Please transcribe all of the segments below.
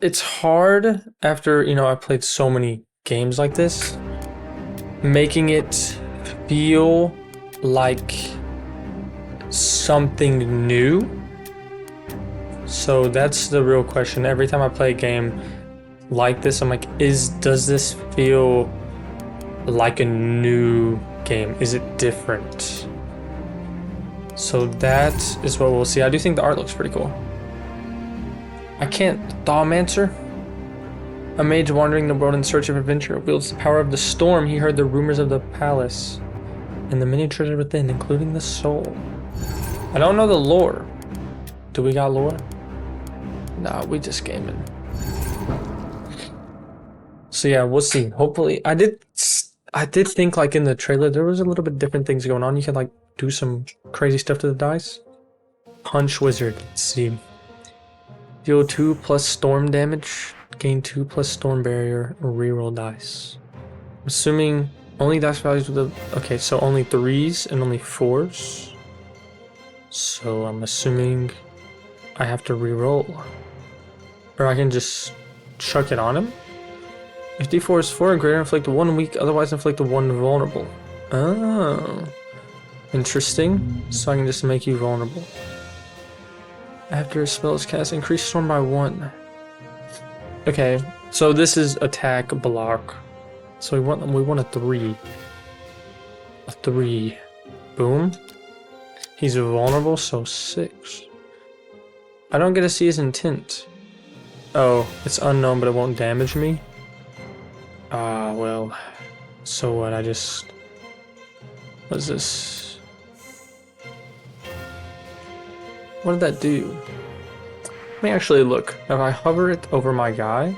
it's hard after, I played so many games like this, making it feel like something new. So that's the real question. Every time I play a game like this, I'm like, does this feel like a new game? Is it different? So that is what we'll see. I do think the art looks pretty cool. I can't. Thaumancer? A mage wandering the world in search of adventure wields the power of the storm. He heard the rumors of the palace and the many treasures within, including the soul. I don't know the lore. Do we got lore? Nah, we just gaming. So yeah, we'll see. Hopefully, I did think like in the trailer there was a little bit different things going on. You could like do some crazy stuff to the dice. Punch wizard. Let's see. Deal 2 plus storm damage. Gain 2 plus storm barrier. Reroll dice. I'm assuming only dice values with the. Okay, so only 3s and only 4s. So I'm assuming I have to reroll. Or I can just chuck it on him. If D4 is 4 or greater, inflict 1 weak, otherwise inflict 1 vulnerable. Oh. Interesting. So I can just make you vulnerable. After a spell is cast, increase storm by 1. Okay, so this is attack block. So we want a 3. A 3. Boom. He's vulnerable, so 6. I don't get to see his intent. Oh, it's unknown, but it won't damage me. Well, so what? What's this? What did that do? Let me actually look. If I hover it over my guy.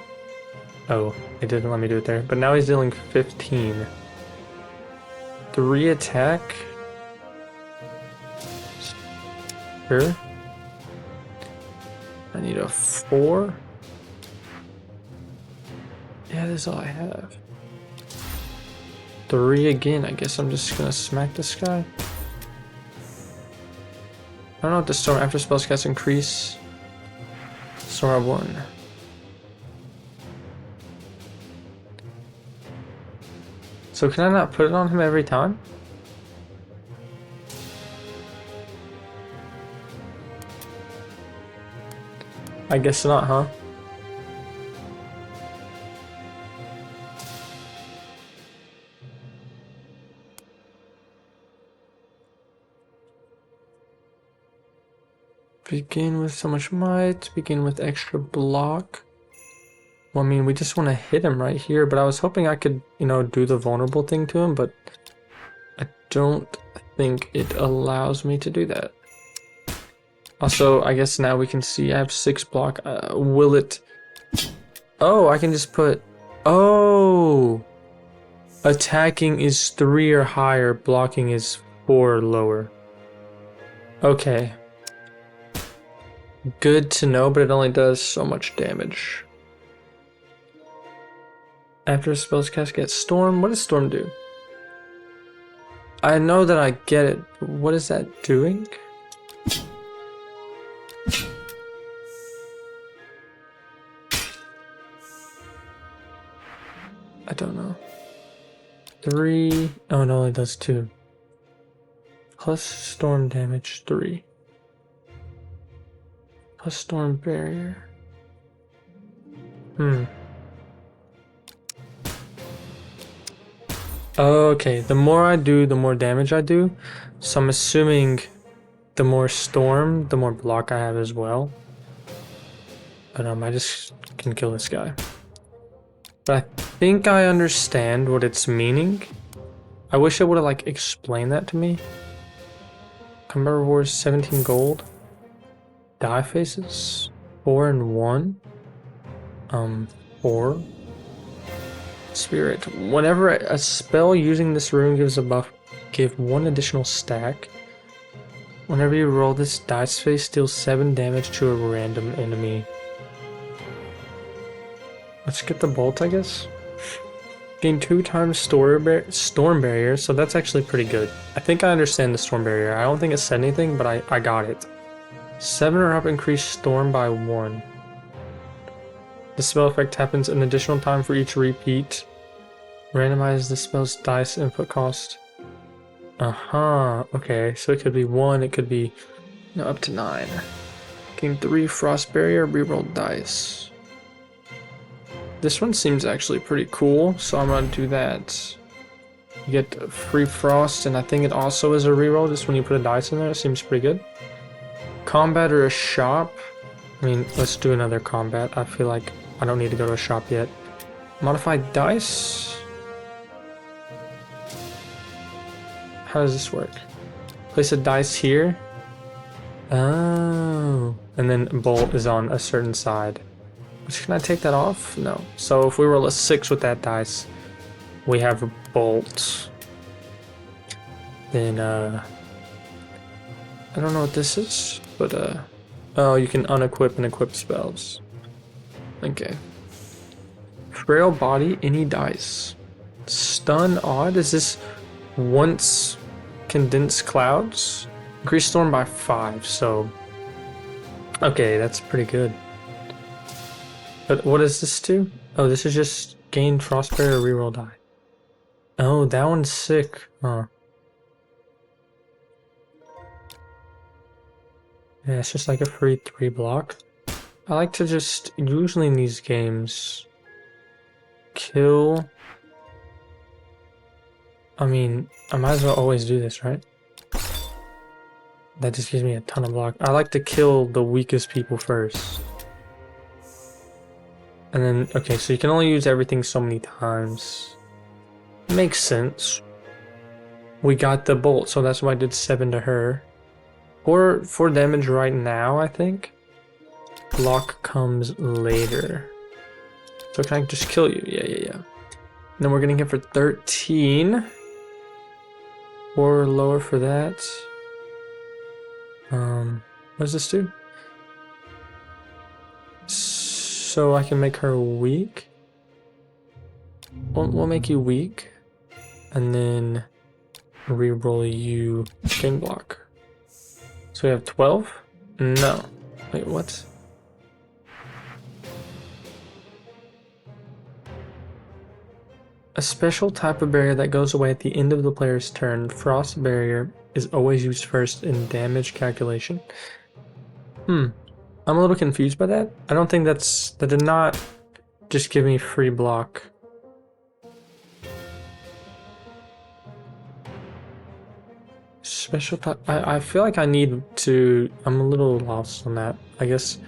Oh, it didn't let me do it there. But now he's dealing 15. 3 attack. Sure. I need a 4. Yeah, that's all I have. 3 again. I guess I'm just gonna smack this guy. I don't know what the storm after spells cast increase. Storm 1. So can I not put it on him every time? I guess not, huh? Begin with so much might, begin with extra block. Well, I mean, we just want to hit him right here, but I was hoping I could, do the vulnerable thing to him, but I don't think it allows me to do that. Also, I guess now we can see I have 6 block. Will it... Oh, I can just put... Oh! Attacking is 3 or higher, blocking is 4 or lower. Okay. Good to know, but it only does so much damage. After a spell's cast, get Storm. What does Storm do? I know that I get it, but what is that doing? I don't know. 3. Oh, no, it does 2. Plus Storm damage 3. Plus storm barrier. Okay, the more I do, the more damage I do. So I'm assuming the more storm, the more block I have as well. But I just can kill this guy. But I think I understand what it's meaning. I wish it would have like explained that to me. Combat rewards 17 gold. Die faces 4 and 1. 4. Spirit. Whenever a spell using this rune gives a buff, give 1 additional stack. Whenever you roll this dice face, deal 7 damage to a random enemy. Let's get the bolt, I guess. Gain 2 times storm barrier, so that's actually pretty good. I think I understand the storm barrier. I don't think it said anything, but I got it. 7 or up, increase storm by 1. The spell effect happens an additional time for each repeat. Randomize the spell's dice input cost. Okay, so it could be 1, it could be up to 9. Gain 3 frost barrier, reroll dice. This one seems actually pretty cool, so I'm gonna do that. You get free frost, and I think it also is a reroll just when you put a dice in there. It seems pretty good. Combat or a shop? I mean, let's do another combat. I feel like I don't need to go to a shop yet. Modified dice? How does this work? Place a dice here. Oh. And then bolt is on a certain side. Which, can I take that off? No. So if we roll a 6 with that dice, we have a bolt. Then, I don't know what this is, but, oh, you can unequip and equip spells. Okay. Frail body, any dice. Stun odd, is this once condensed clouds? Increase storm by 5, so... Okay, that's pretty good. But what does this do? Oh, this is just gain frost barrier reroll die. Oh, that one's sick. Huh. Yeah, it's just like a free 3 block. I like to just, usually in these games, kill... I mean, I might as well always do this, right? That just gives me a ton of block. I like to kill the weakest people first. And then, okay, so you can only use everything so many times. Makes sense. We got the bolt, so that's why I did 7 to her. 4 damage right now, I think. Block comes later. So can I just kill you? Yeah. And then we're getting hit for 13. Or lower for that. What does this do? So I can make her weak. We'll make you weak. And then reroll you gain block. So we have 12? No. Wait, what? A special type of barrier that goes away at the end of the player's turn. Frost barrier is always used first in damage calculation. I'm a little confused by that. I don't think that did not just give me free block. Special type. I feel like I need to. I'm a little lost on that. I guess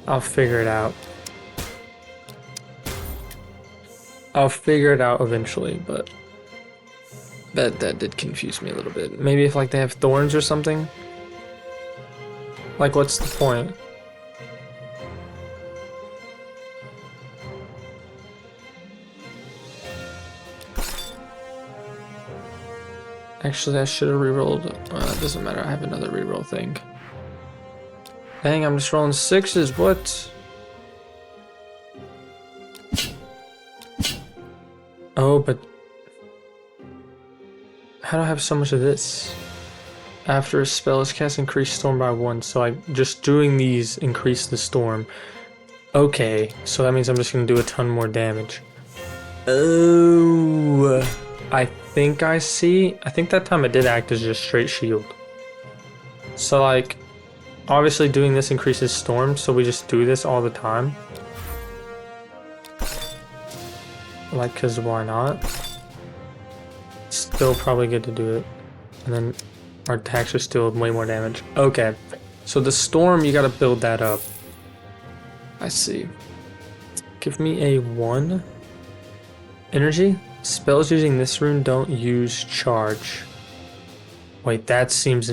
I'll figure it out. I'll figure it out eventually, but that did confuse me a little bit. Maybe if like they have thorns or something. Like, what's the point? Actually, I should have rerolled. It doesn't matter. I have another reroll thing. Dang, I'm just rolling 6s. What? Oh, but how do I have so much of this? After a spell is cast, increase storm by 1. So I just doing these increase the storm. Okay, so that means I'm just gonna do a ton more damage. Oh, I think I see. I think that time it did act as just straight shield. So like, obviously doing this increases storm, so we just do this all the time. Like, cause why not? Still probably good to do it. And then our attacks are still way more damage. Okay, so the storm, you gotta build that up. I see. Give me a 1. Energy? Spells using this rune don't use charge. Wait, that seems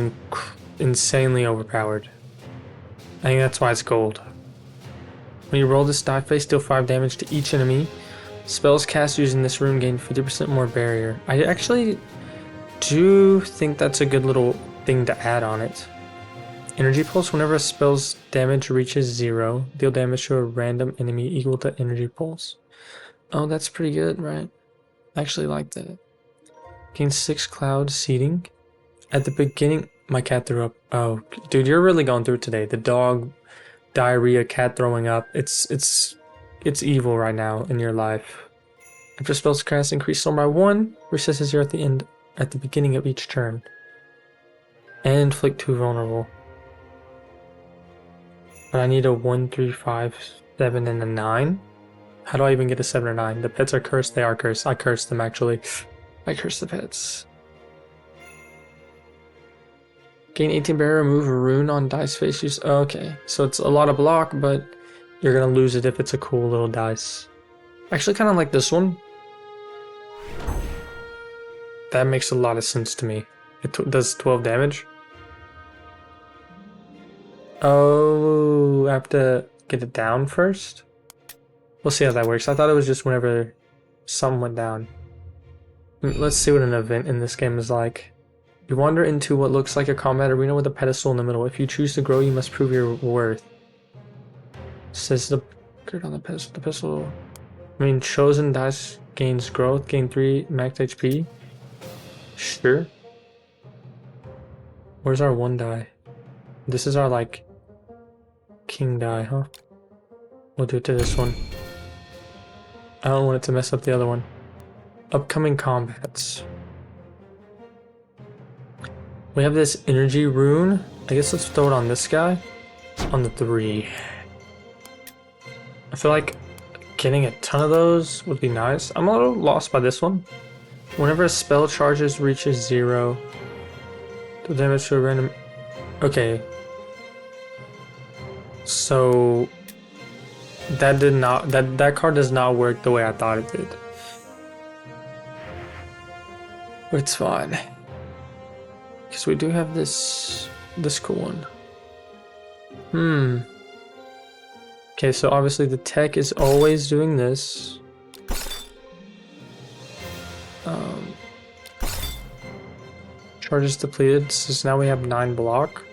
insanely overpowered. I think that's why it's gold. When you roll this die face, deal 5 damage to each enemy. Spells cast using this rune gain 50% more barrier. I actually do think that's a good little thing to add on it. Energy pulse, whenever a spell's damage reaches 0, deal damage to a random enemy equal to energy pulse. Oh, that's pretty good, right? I actually like that. Gain 6 cloud seeding. At the beginning, my cat threw up. Oh, dude, you're really going through it today. The dog, diarrhea, cat throwing up. It's it's evil right now in your life. After spells cast, increase storm by 1, resist 0 at the beginning of each turn. And inflict 2 vulnerable. But I need a 1, 3, 5, 7, and a 9. How do I even get a 7 or 9? The pets are cursed, they are cursed. I cursed them actually. I cursed the pets. Gain 18 barrier, remove a rune on dice face use. Okay, so it's a lot of block, but you're gonna lose it if it's a cool little dice. I actually kind of like this one. That makes a lot of sense to me. It does 12 damage. Oh, I have to get it down first? We'll see how that works. I thought it was just whenever something went down. Let's see what an event in this game is like. You wander into what looks like a combat arena with a pedestal in the middle. If you choose to grow, you must prove your worth. Says the card on the pedestal. I mean, chosen dice gains growth, gain 3 max HP. Sure. Where's our 1 die? This is our, like, king die, huh? We'll do it to this one. I don't want it to mess up the other one. Upcoming combats. We have this energy rune. I guess let's throw it on this guy. On the 3. I feel like getting a ton of those would be nice. I'm a little lost by this one. Whenever a spell charges reaches 0, the damage to a random... Okay. So... That did not... That card does not work the way I thought it did. But it's fine. Because we do have this cool one. Okay, so obviously the tech is always doing this. Charges depleted, so now we have 9 block.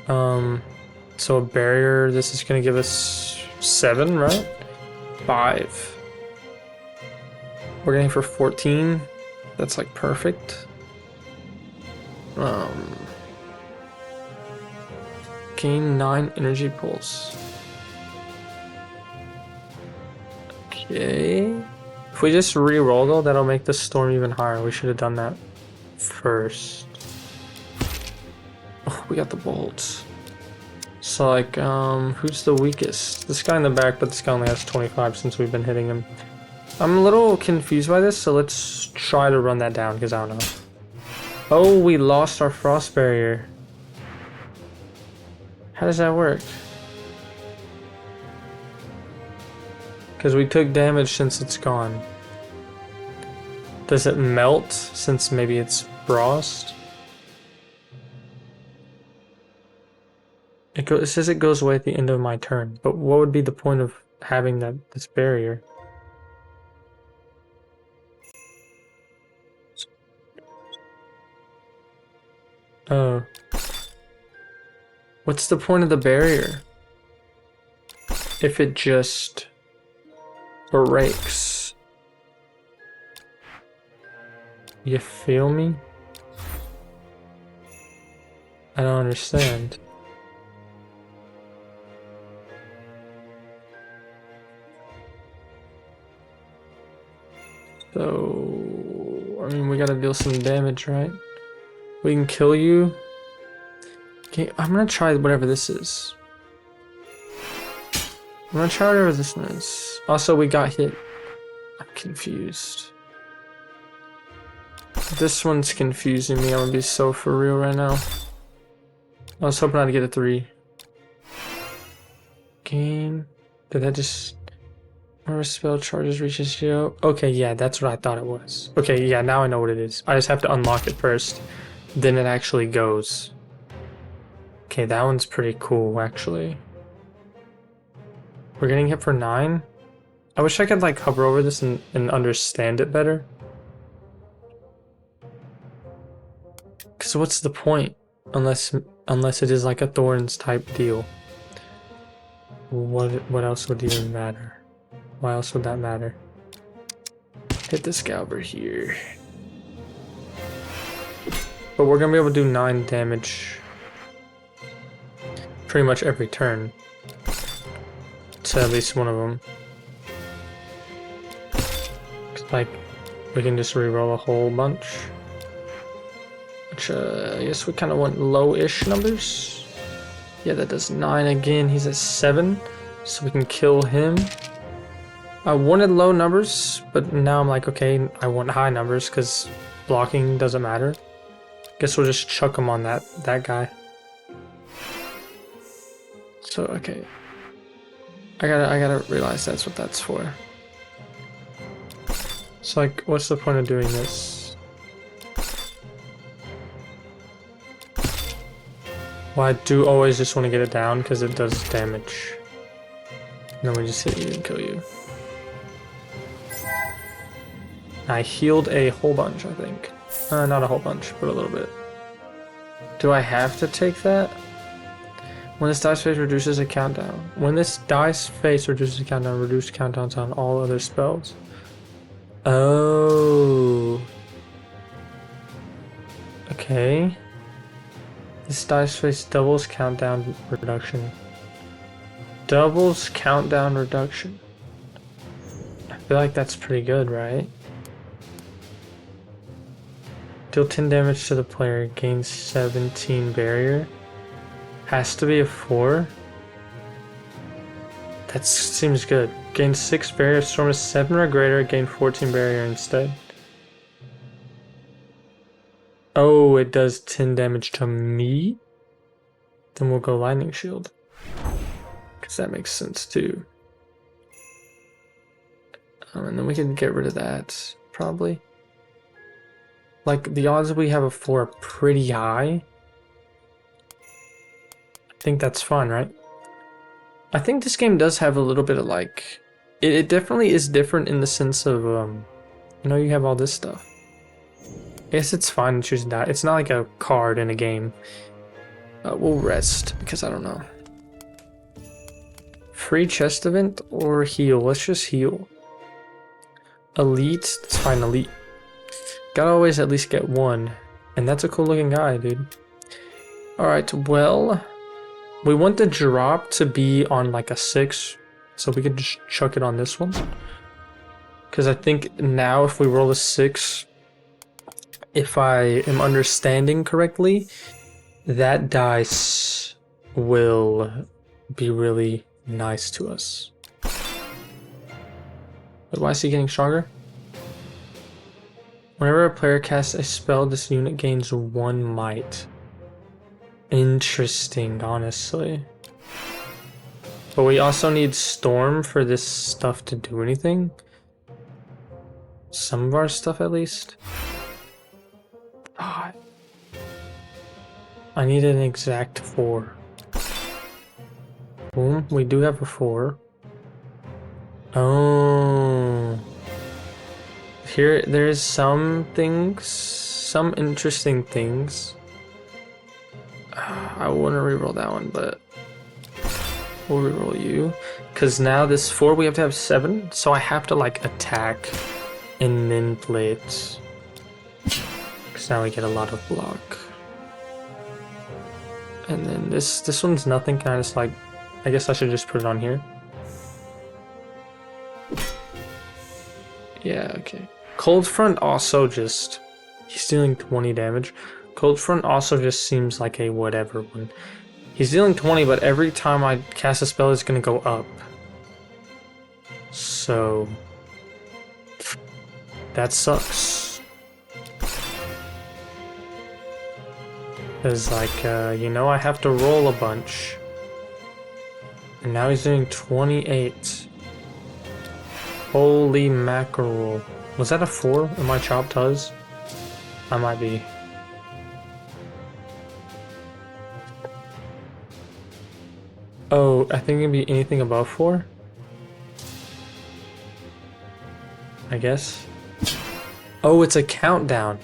So a barrier, this is gonna give us 7, right? 5. We're getting for 14. That's like perfect. Gain 9 energy pulse. Okay. If we just re-roll though, that'll make the storm even higher. We should have done that first. Oh, we got the bolts. So like, who's the weakest? This guy in the back, but this guy only has 25 since we've been hitting him. I'm a little confused by this, so let's try to run that down, because I don't know. Oh, we lost our frost barrier. How does that work? Because we took damage since it's gone. Does it melt since maybe it's frost? It says it goes away at the end of my turn, but what would be the point of having this barrier? Oh. What's the point of the barrier? If it just breaks. You feel me? I don't understand. So, I mean, we gotta deal some damage, right? We can kill you. Okay, I'm gonna try whatever this is. I'm gonna try whatever this one is. Also, we got hit. I'm confused. This one's confusing me. I'm gonna be so for real right now. I was hoping I'd get a 3. Game. Did that just... Whenever spell charges reaches 0. Okay, yeah, that's what I thought it was. Okay, yeah, now I know what it is. I just have to unlock it first. Then it actually goes. Okay, that one's pretty cool, actually. We're getting hit for 9. I wish I could, like, hover over this and understand it better. Because what's the point? Unless it is, like, a Thorns type deal. What else would even matter? Why else would that matter? Hit this guy over here. But we're gonna be able to do 9 damage pretty much every turn. to at least one of them. Like, we can just reroll a whole bunch. Which, I guess we kind of want low-ish numbers. Yeah, that does 9 again. He's at 7, so we can kill him. I wanted low numbers, but now I'm like, okay, I want high numbers because blocking doesn't matter. Guess we'll just chuck him on that guy. So, okay. I gotta realize that's what that's for. So, like, what's the point of doing this? Well, I do always just want to get it down because it does damage. And then we just hit you and kill you. I healed a whole bunch, I think. Not a whole bunch, but a little bit. Do I have to take that? When this dice phase reduces a countdown. When this dice phase reduces a countdown, reduce countdowns on all other spells. Oh. Okay. This dice phase doubles countdown reduction. Doubles countdown reduction. I feel like that's pretty good, right? Deal 10 damage to the player, gains 17 barrier. Has to be a 4. That seems good. Gain 6 barrier, storm is 7 or greater, gain 14 barrier instead. Oh, it does 10 damage to me? Then we'll go lightning shield. Because that makes sense too. And then we can get rid of that, probably. Like, the odds we have a 4 are pretty high. I think that's fine, right? I think this game does have a little bit of, like... It definitely is different in the sense of, you know, you have all this stuff. I guess it's fine to choose that. It's not like a card in a game. We'll rest, because I don't know. Free chest event or heal? Let's just heal. Elite? It's fine, elite. Gotta always at least get 1. And that's a cool looking guy, dude. Alright, well... We want the drop to be on like a 6. So we can just chuck it on this one. Because I think now if we roll a 6... If I am understanding correctly... That dice will be really nice to us. But why is he getting stronger? Whenever a player casts a spell, this unit gains 1 might. Interesting, honestly. But we also need Storm for this stuff to do anything. Some of our stuff, at least. God. I need an exact 4. Boom, we do have a 4. Oh. Here, there's some things, some interesting things. I want to reroll that one, but we'll reroll you. Because now this 4, we have to have 7, so I have to like attack and then play it. Because now we get a lot of block. And then this one's nothing, can I just like, I guess I should just put it on here. Yeah, okay. Cold Front also just, he's dealing 20 damage. Cold Front also just seems like a whatever one. He's dealing 20, but every time I cast a spell, it's gonna go up. So, that sucks. Cause like, you know, I have to roll a bunch. And now he's doing 28. Holy mackerel. Was that a 4 in my chopped huz? I might be. Oh, I think it can be anything above 4? I guess. Oh, it's a countdown.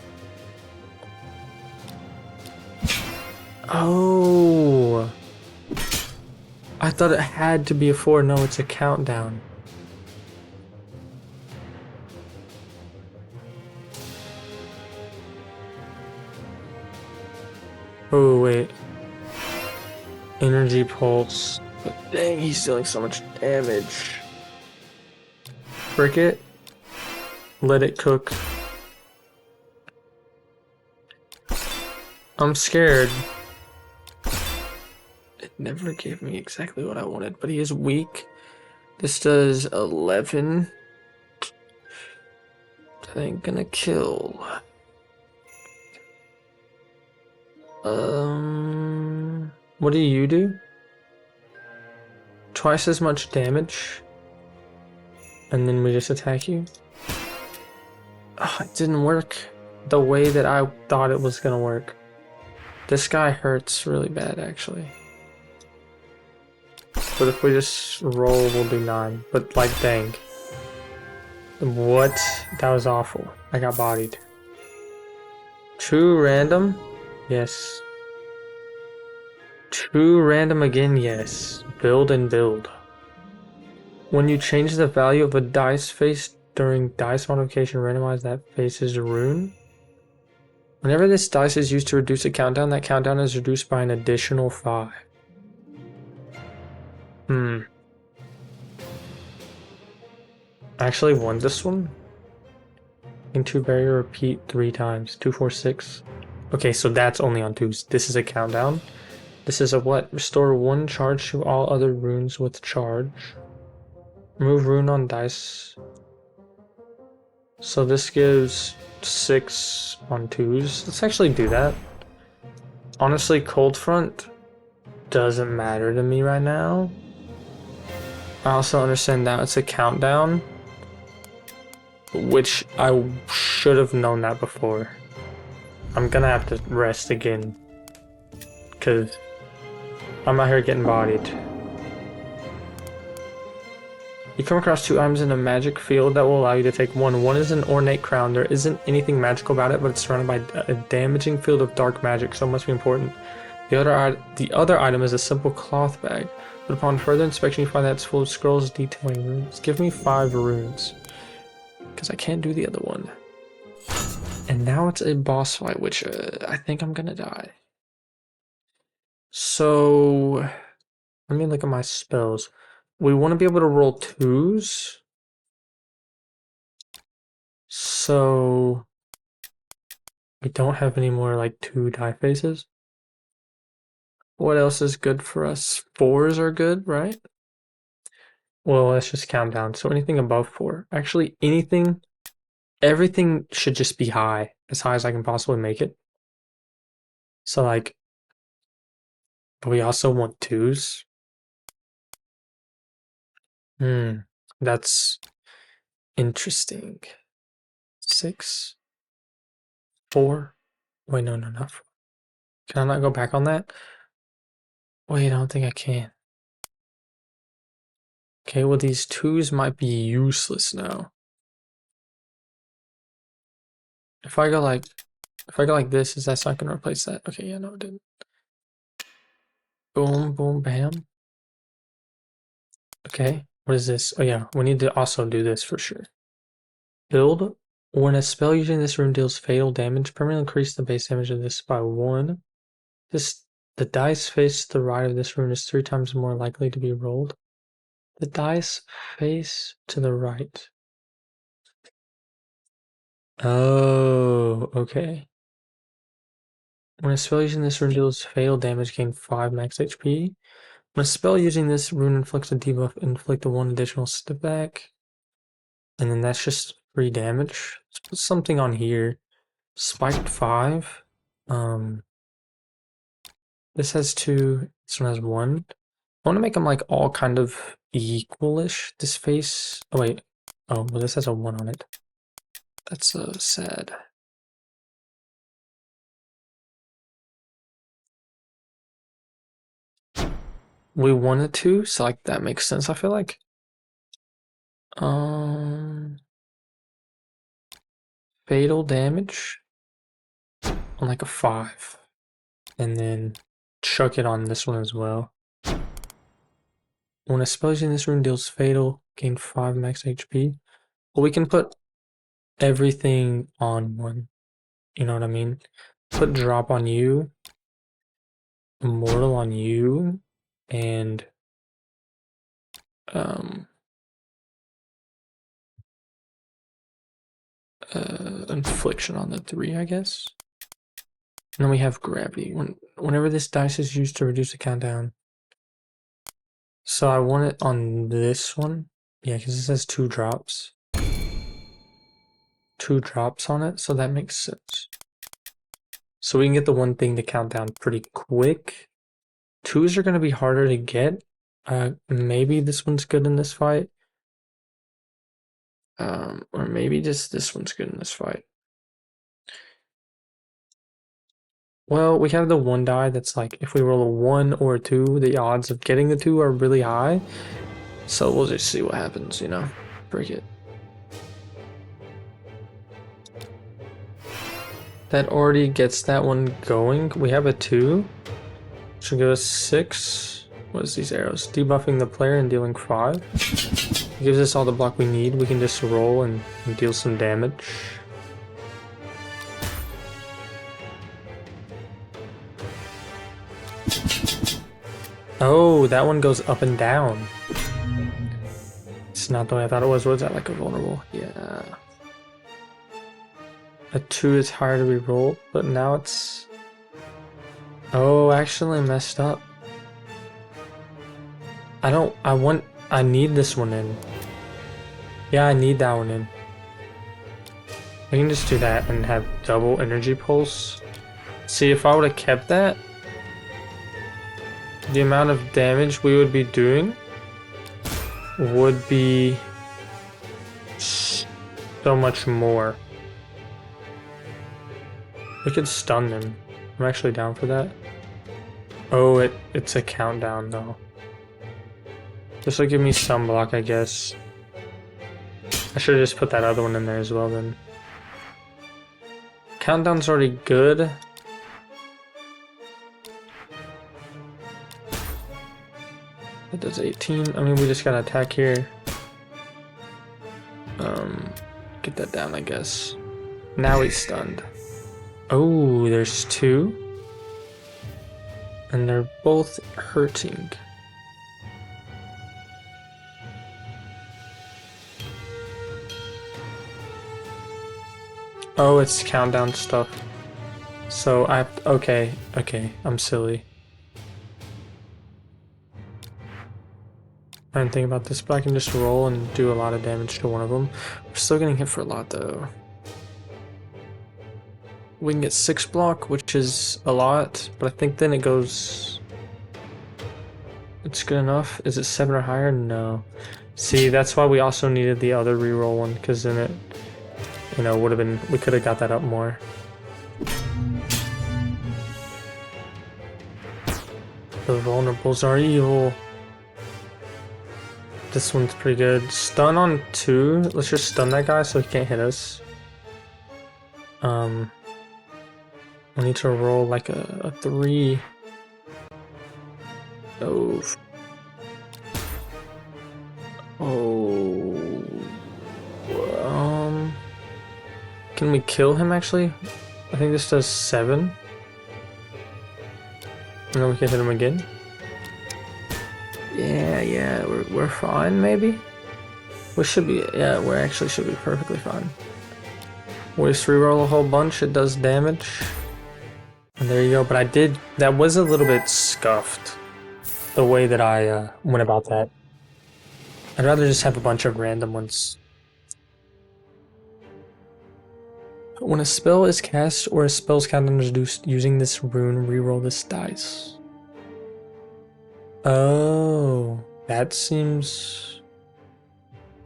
Oh. I thought it had to be a 4. No, it's a countdown. Oh, wait. Energy pulse. But dang, he's dealing so much damage. Brick it. Let it cook. I'm scared. It never gave me exactly what I wanted, but he is weak. This does 11. That ain't gonna kill. What do you do? Twice as much damage. And then we just attack you? Oh, it didn't work the way that I thought it was gonna work. This guy hurts really bad, actually. But if we just roll, we'll do 9. But, like, dang. What? That was awful. I got bodied. True random? Yes. True random again? Yes. Build and build. When you change the value of a dice face during dice modification, randomize that face's rune. Whenever this dice is used to reduce a countdown, that countdown is reduced by an additional 5. I actually won this one. Into barrier, repeat 3 times. 2, 4, 6. Okay, so that's only on 2s. This is a countdown. This is a what? Restore 1 charge to all other runes with charge. Remove rune on dice. So this gives 6 on 2s. Let's actually do that. Honestly, cold front doesn't matter to me right now. I also understand that it's a countdown, which I should have known that before. I'm gonna have to rest again, because I'm out here getting bodied. You come across 2 items in a magic field that will allow you to take 1. One is an ornate crown. There isn't anything magical about it, but it's surrounded by a damaging field of dark magic, so it must be important. The other item is a simple cloth bag, but upon further inspection you find that it's full of scrolls detailing runes. Give me 5 runes, because I can't do the other one. And now it's a boss fight, which I think I'm gonna die. So, let me look at my spells. We want to be able to roll 2s. So, we don't have any more like 2 die faces. What else is good for us? 4s are good, right? Well, let's just count down. So anything above 4. Actually, everything should just be high as I can possibly make it. So like, but we also want 2s. That's interesting. 6, 4. Wait, no, not 4. Can I not go back on that? Wait, I don't think I can. Okay, well these 2s might be useless now. If I go like this, is that not gonna replace that? Okay, yeah, no, it didn't. Boom, boom, bam. Okay, what is this? Oh yeah, we need to also do this for sure. Build. When a spell using this rune deals fatal damage, permanently increase the base damage of this by 1. The dice face to the right of this rune is 3 times more likely to be rolled. The dice face to the right. Oh, okay. When a spell using this rune deals fatal damage, gain 5 max HP. When a spell using this rune inflicts a debuff, inflict a 1 additional step back. And then that's just 3 damage. Let's put something on here. Spiked 5. This has 2. This one has 1. I want to make them like all kind of equalish. This face. Oh wait. Oh, well, this has a 1 on it. That's sad. We wanted to, so like that makes sense. I feel like. Fatal damage on like a 5, and then chuck it on this one as well. When a spell using this rune deals fatal, gain 5 max HP. Well, we can put everything on 1. You know what I mean? Put drop on you, immortal on you, and Infliction on the 3, I guess. And then we have gravity. Whenever this dice is used to reduce the countdown. So I want it on this one. Yeah, because it says 2 drops. 2 drops on it, so that makes sense. So we can get the one thing to count down pretty quick. 2s are going to be harder to get. Maybe this one's good in this fight. Or maybe just this one's good in this fight. Well, we have the 1 die that's like, if we roll a 1 or a 2, the odds of getting the 2 are really high. So we'll just see what happens, you know? Break it. That already gets that one going. We have a 2. Should give us 6. What is these arrows? Debuffing the player and dealing 5. It gives us all the block we need. We can just roll and deal some damage. Oh, that one goes up and down. It's not the way I thought it was. Was that like a vulnerable? Yeah. A 2 is higher to re-roll, but now it's... Oh, actually I messed up. I need this one in. Yeah, I need that one in. We can just do that and have double energy pulse. See, if I would have kept that, the amount of damage we would be doing would be so much more. We could stun them. I'm actually down for that. Oh, it's a countdown though. This will give me some block, I guess. I should have just put that other one in there as well then. Countdown's already good. That does 18. I mean, we just gotta attack here. Get that down, I guess. Now he's stunned. Oh, there's 2. And they're both hurting. Oh, it's countdown stuff. So okay, I'm silly. I didn't think about this, but I can just roll and do a lot of damage to one of them. We're still getting hit for a lot though. We can get 6 block, which is a lot, but I think then it goes... It's good enough. Is it 7 or higher? No. See, that's why we also needed the other reroll one, because then it, you know, would have been... We could have got that up more. The vulnerables are evil. This one's pretty good. Stun on 2. Let's just stun that guy so he can't hit us. I need to roll like a 3. Oh. Oh. Can we kill him actually? I think this does 7. And then we can hit him again. Yeah, we're fine maybe? We should be, yeah, we actually should be perfectly fine. We just reroll a whole bunch, it does damage. And there you go, but that was a little bit scuffed, the way that I went about that. I'd rather just have a bunch of random ones. When a spell is cast or a spell's countdown is reduced using this rune, reroll this dice. Oh, that seems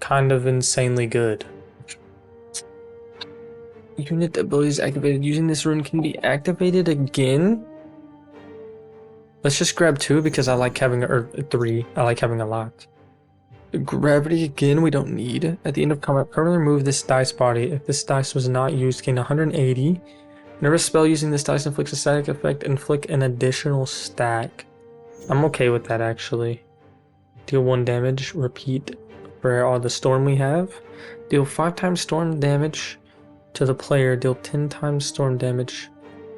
kind of insanely good. Unit abilities activated using this rune can be activated again. Let's just grab 2 because I like having, or 3. I like having a lot. Gravity again, we don't need. At the end of combat, permanently remove this dice body. If this dice was not used, gain 180. Whenever a spell using this dice inflicts a static effect, inflict an additional stack. I'm okay with that actually. Deal 1 damage, repeat for all the storm we have. Deal 5 times storm damage to the player, deal 10 times storm damage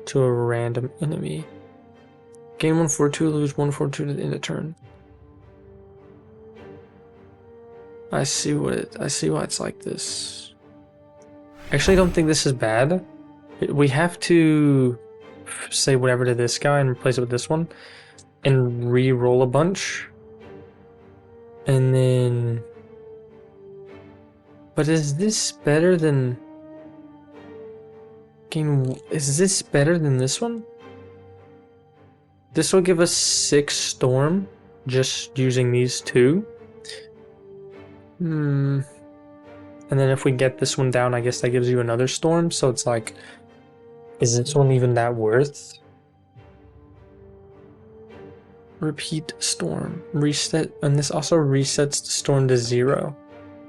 to a random enemy. Gain 1/42, lose 1/42 to the end of turn. I see why it's like this. I actually don't think this is bad. We have to say whatever to this guy and replace it with this one and re-roll a bunch. And then... But is this better than... Is this better than this one? This will give us 6 storm, just using these 2. And then if we get this one down, I guess that gives you another storm, so it's like... Is this one even that worth? Repeat storm. Reset, and this also resets the storm to 0.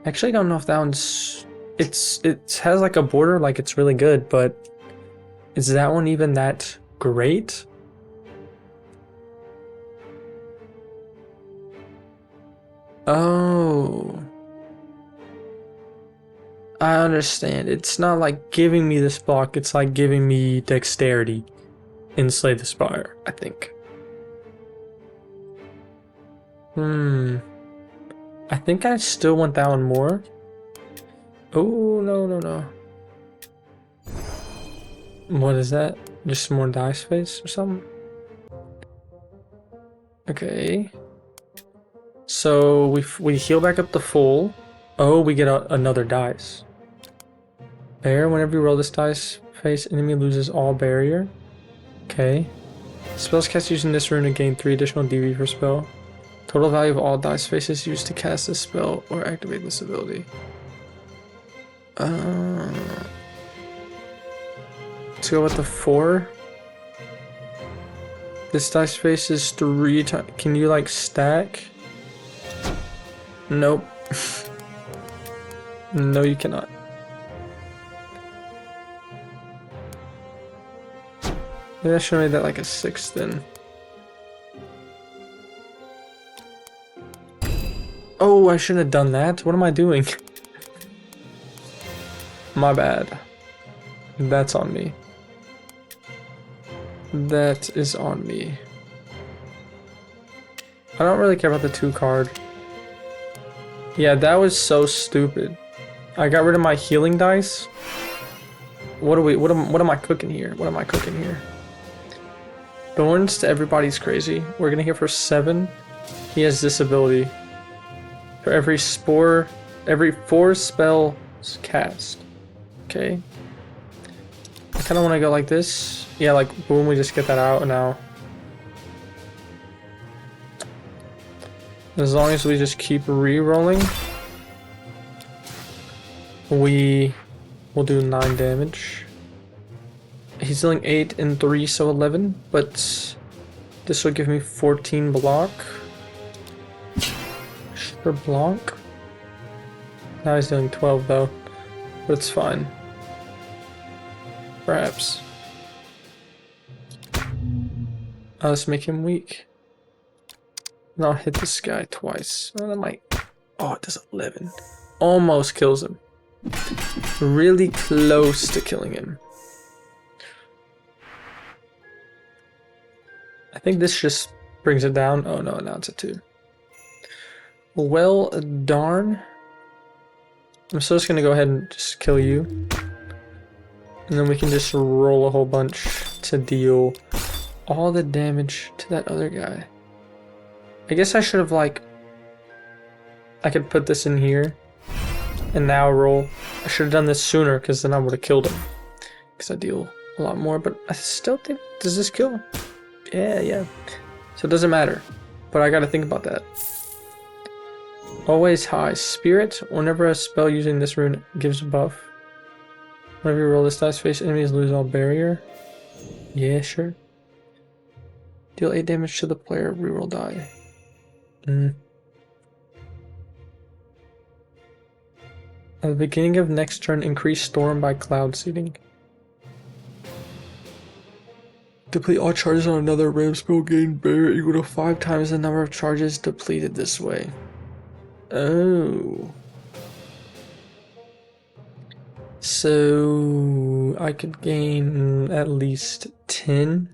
I actually don't know if that one's... It has like a border, like it's really good, but... Is that one even that great? Oh... I understand. It's not like giving me this block, it's like giving me dexterity in Slay the Spire, I think. I think I still want that one more. Oh, no. What is that? Just some more die space or something? Okay. So we heal back up to full. Oh, we get another dice. Bear, whenever you roll this dice face, enemy loses all barrier. Okay. Spells cast using this rune to gain 3 additional DV per spell. Total value of all dice faces used to cast this spell or activate this ability. Let's go with the 4. This dice face is 3 times. Can you like stack? Nope. No, you cannot. Maybe I should have made that like a 6 then. Oh, I shouldn't have done that. What am I doing? My bad. That's on me. That is on me. I don't really care about the 2 card. Yeah, that was so stupid. I got rid of my healing dice. What am I cooking here? What am I cooking here? Thorns to everybody's crazy. We're gonna hit for 7. He has this ability. For every 4 spells cast. Okay. I kinda wanna go like this. Yeah, like boom, we just get that out now. As long as we just keep re-rolling, we will do 9 damage. He's dealing 8 and 3, so 11, but this will give me 14 block. For Blanc. Now he's dealing 12 though, but it's fine. Perhaps. Let's make him weak. Now hit this guy twice. Oh, that might... Oh, it does 11. Almost kills him. Really close to killing him. I think this just brings it down. Oh no, now it's a 2. Well, darn. I'm still just gonna go ahead and just kill you. And then we can just roll a whole bunch to deal all the damage to that other guy. I guess I should have like... I could put this in here. And now roll. I should have done this sooner because then I would have killed him. Because I deal a lot more, but I still think... Does this kill? Yeah. So it doesn't matter. But I gotta think about that. Always high. Spirit. Whenever a spell using this rune gives a buff. Whenever you roll this dice, face enemies lose all barrier. Yeah, sure. Deal 8 damage to the player. Reroll die. At the beginning of next turn, increase storm by cloud seeding. Deplete all charges on another ram spell, gain barrier equal to 5 times the number of charges depleted this way. Oh. So I could gain at least 10.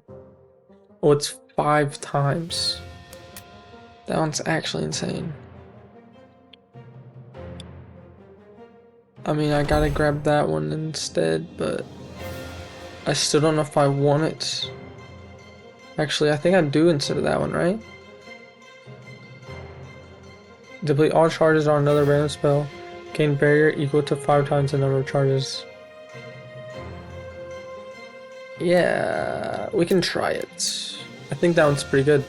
Oh, it's 5 times. That one's actually insane. I mean, I gotta grab that one instead, but I still don't know if I want it. Actually, I think I do instead of that one, right? Deplete all charges on another random spell. Gain barrier equal to 5 times the number of charges. Yeah, we can try it. I think that one's pretty good.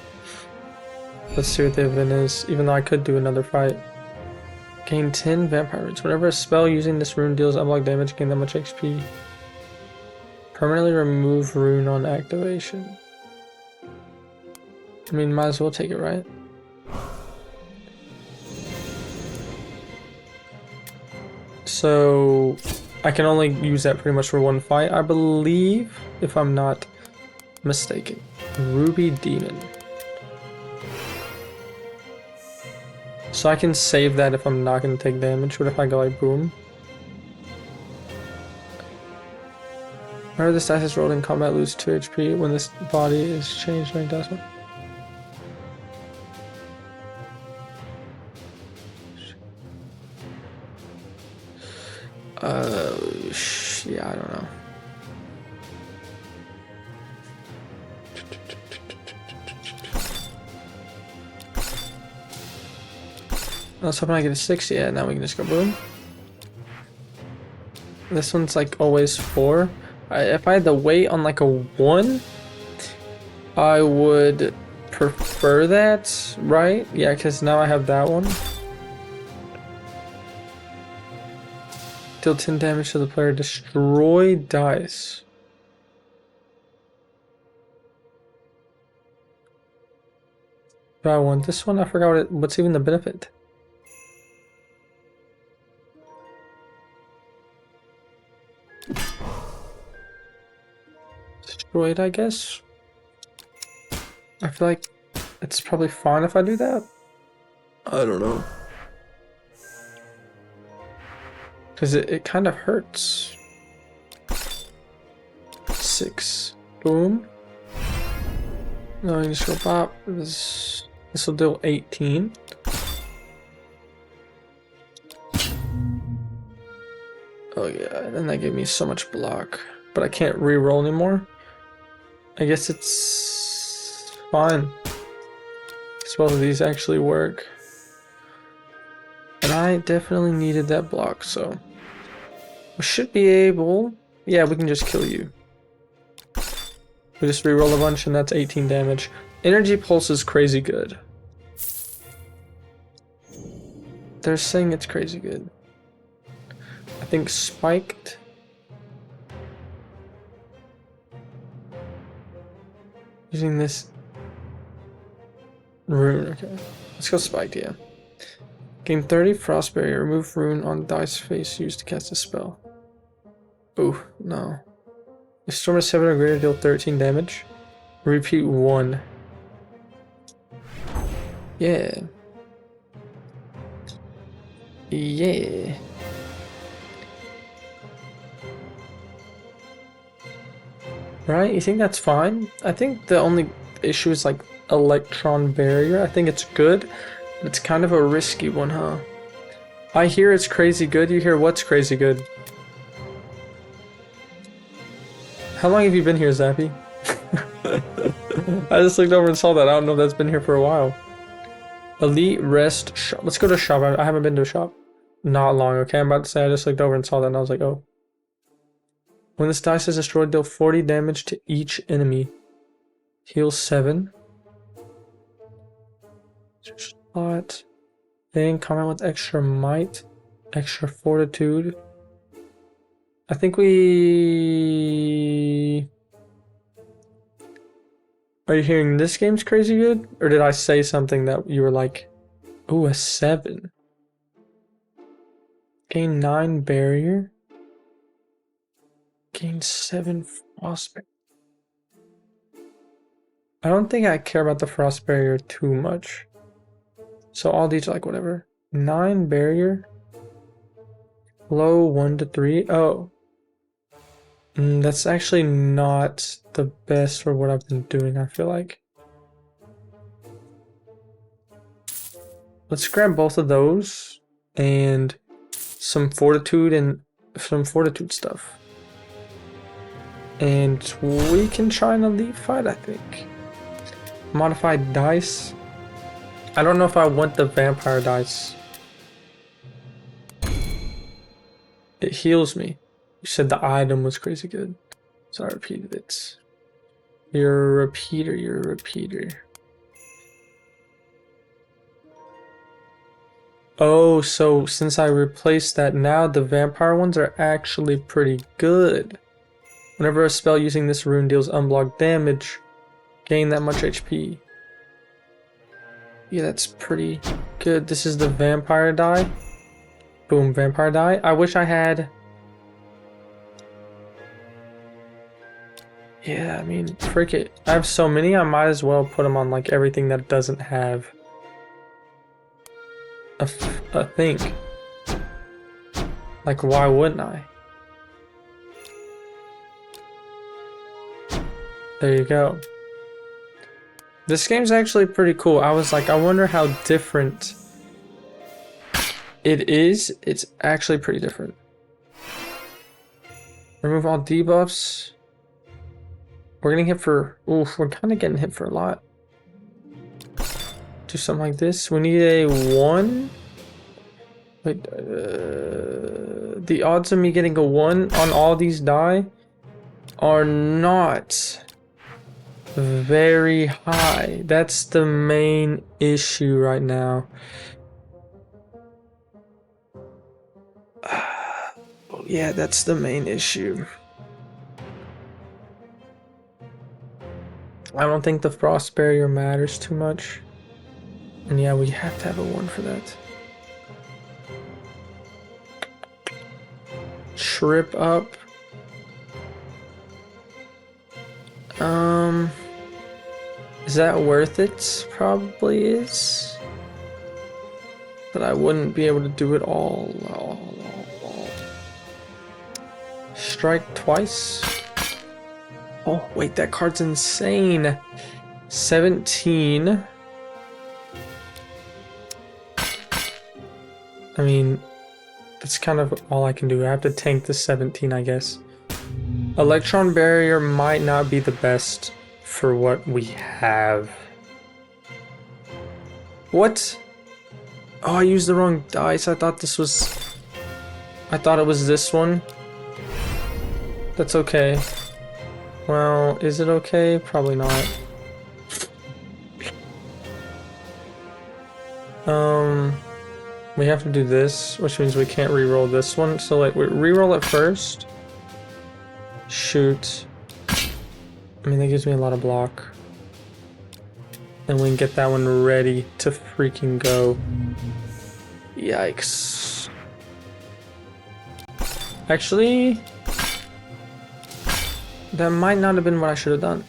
Let's see what the event is, even though I could do another fight. Gain 10 vampire runes. Whenever a spell using this rune deals unblock damage, gain that much XP. Permanently remove rune on activation. I mean, might as well take it, right? So I can only use that pretty much for one fight, I believe, if I'm not mistaken. Ruby Demon. So I can save that if I'm not going to take damage. What if I go like boom? Whenever this dice is rolled in combat, lose 2 HP when this body is changed like that one. Yeah, I don't know. I was hoping I get a 6, yeah, now we can just go boom. This one's like always 4. If I had to wait on like a 1, I would prefer that, right? Yeah, because now I have that one. Deal 10 damage to the player, destroy dice. Do I want this one? I forgot what's even the benefit. Destroyed, I guess. I feel like it's probably fine if I do that. I don't know. Because it kind of hurts. 6. Boom. No, you just go pop. This will deal 18. Oh yeah, and then that gave me so much block. But I can't re-roll anymore. I guess it's fine. Because both of these actually work. And I definitely needed that block, so we should be able. Yeah, we can just kill you. We just reroll a bunch, and that's 18 damage. Energy Pulse is crazy good. They're saying it's crazy good. I think Spiked. Using this rune, okay. Let's go Spiked, yeah. Gain 30 Frost Barrier. Remove rune on dice face used to cast a spell. Ooh, no. If Storm is 7 or greater, deal 13 damage. Repeat 1. Yeah. Yeah. Right? You think that's fine? I think the only issue is like Electron Barrier. I think it's good. It's kind of a risky one, huh? I hear it's crazy good. You hear what's crazy good? How long have you been here, Zappy? I just looked over and saw that. I don't know if that's been here for a while. Elite Rest Shop. Let's go to a shop. I haven't been to a shop. Not long, okay? I'm about to say I just looked over and saw that and I was like, oh. When this dice is destroyed, deal 40 damage to each enemy. Heal 7. Slot. Then comment with extra might, extra fortitude. I think we... Are you hearing this game's crazy good? Or did I say something that you were like, ooh, a 7. Gain 9 barrier. Gain 7 frost barrier. I don't think I care about the frost barrier too much. So all these are like whatever. 9 barrier. Low 1 to 3. Oh. That's actually not the best for what I've been doing, I feel like. Let's grab both of those and some fortitude and some fortitude stuff. And we can try an elite fight, I think. Modified dice. I don't know if I want the vampire dice. It heals me. You said the item was crazy good. So I repeated it. You're a repeater, you're a repeater. Oh, so since I replaced that, now the vampire ones are actually pretty good. Whenever a spell using this rune deals unblocked damage, gain that much HP. Yeah, that's pretty good. This is the vampire die. Boom, vampire die. I wish I had... Yeah, I mean, frick it. I have so many, I might as well put them on like everything that doesn't have a thing. Like, why wouldn't I? There you go. This game's actually pretty cool. I was like, I wonder how different it is. It's actually pretty different. Remove all debuffs. We're getting hit for... Oof, we're kind of getting hit for a lot. Do something like this. We need a 1. Wait, the odds of me getting a 1 on all these die are not very high. That's the main issue right now. Yeah, that's the main issue. I don't think the frost barrier matters too much. And yeah, we have to have a 1 for that. Trip up. Is that worth it? Probably is. But I wouldn't be able to do it all. Strike twice. Oh, wait, that card's insane. 17. I mean, that's kind of all I can do. I have to tank the 17, I guess. Electron barrier might not be the best for what we have. What? Oh, I used the wrong dice. I thought this was... I thought it was this one. That's okay. Well, is it okay? Probably not. We have to do this, which means we can't re-roll this one. So like, we re-roll it first. Shoot. I mean, that gives me a lot of block. And we can get that one ready to freaking go. Yikes. Actually, that might not have been what I should have done.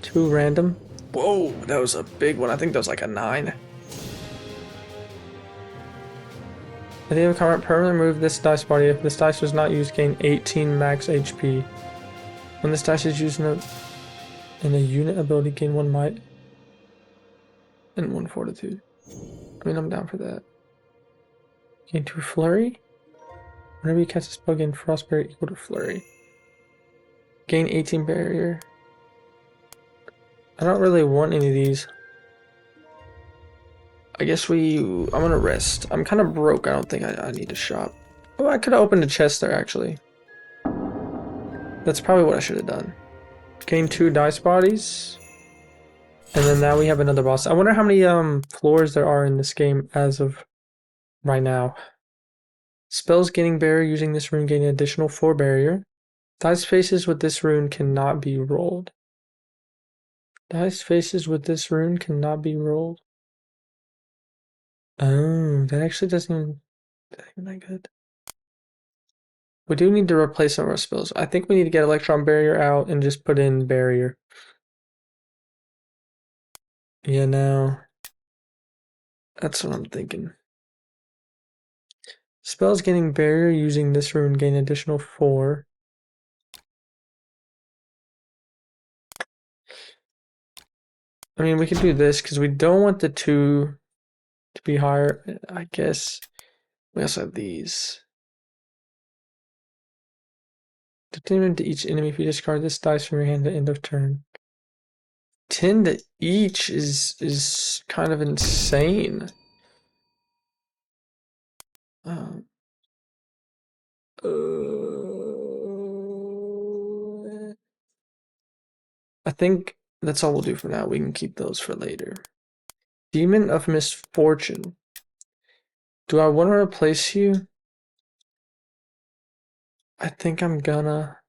2 random. Whoa, that was a big one. I think that was like a 9. At the end of combat, permanently remove this dice body. If this dice was not used, gain 18 max HP. When this dice is used in a unit ability, gain 1 might and 1 fortitude. I mean, I'm down for that. Gain 2 flurry. Whenever you cast a spell, gain frost barrier equal to flurry. Gain 18 barrier. I don't really want any of these. I guess I'm gonna rest. I'm kind of broke. I don't think I need to shop. Oh, I could have opened a chest there, actually. That's probably what I should have done. Gain 2 dice bodies. And then now we have another boss. I wonder how many floors there are in this game as of right now. Spells gaining barrier using this rune gain an additional 4 barrier. Dice faces with this rune cannot be rolled. Dice faces with this rune cannot be rolled. Oh, that actually doesn't even that good. We do need to replace some of our spells. I think we need to get Electron Barrier out and just put in Barrier. Yeah, no. That's what I'm thinking. Spells gaining Barrier using this rune gain additional 4. I mean, we can do this because we don't want the 2 to be higher. I guess we also have these. Determine to each enemy if you discard this dice from your hand at the end of turn. 10 to each is kind of insane. I think that's all we'll do for now. We can keep those for later. Demon of Misfortune. Do I want to replace you? I think I'm gonna.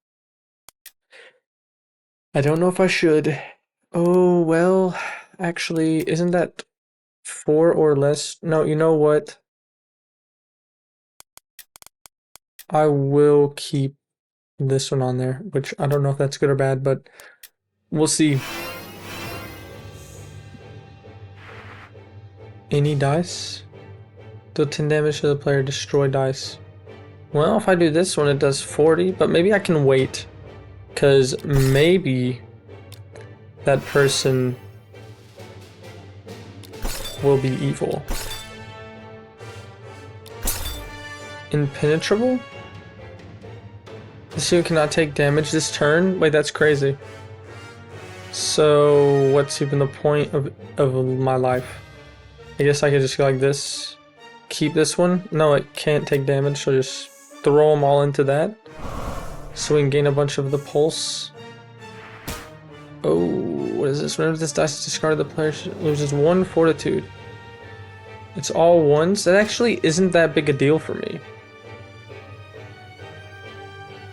I don't know if I should. Oh, well, actually, isn't that 4 or less? No, you know what? I will keep this one on there, which I don't know if that's good or bad, but we'll see. Any dice? Deal 10 damage to the player, destroy dice. Well, if I do this one, it does 40, but maybe I can wait. Because maybe that person will be evil. Impenetrable? This unit cannot take damage this turn? Wait, that's crazy. So, what's even the point of my life? I guess I could just go like this. Keep this one. No, it can't take damage, so just throw them all into that. So we can gain a bunch of the pulse. Oh, what is this? Whenever this dice is discarded, the player loses 1 fortitude. It's all ones? That actually isn't that big a deal for me.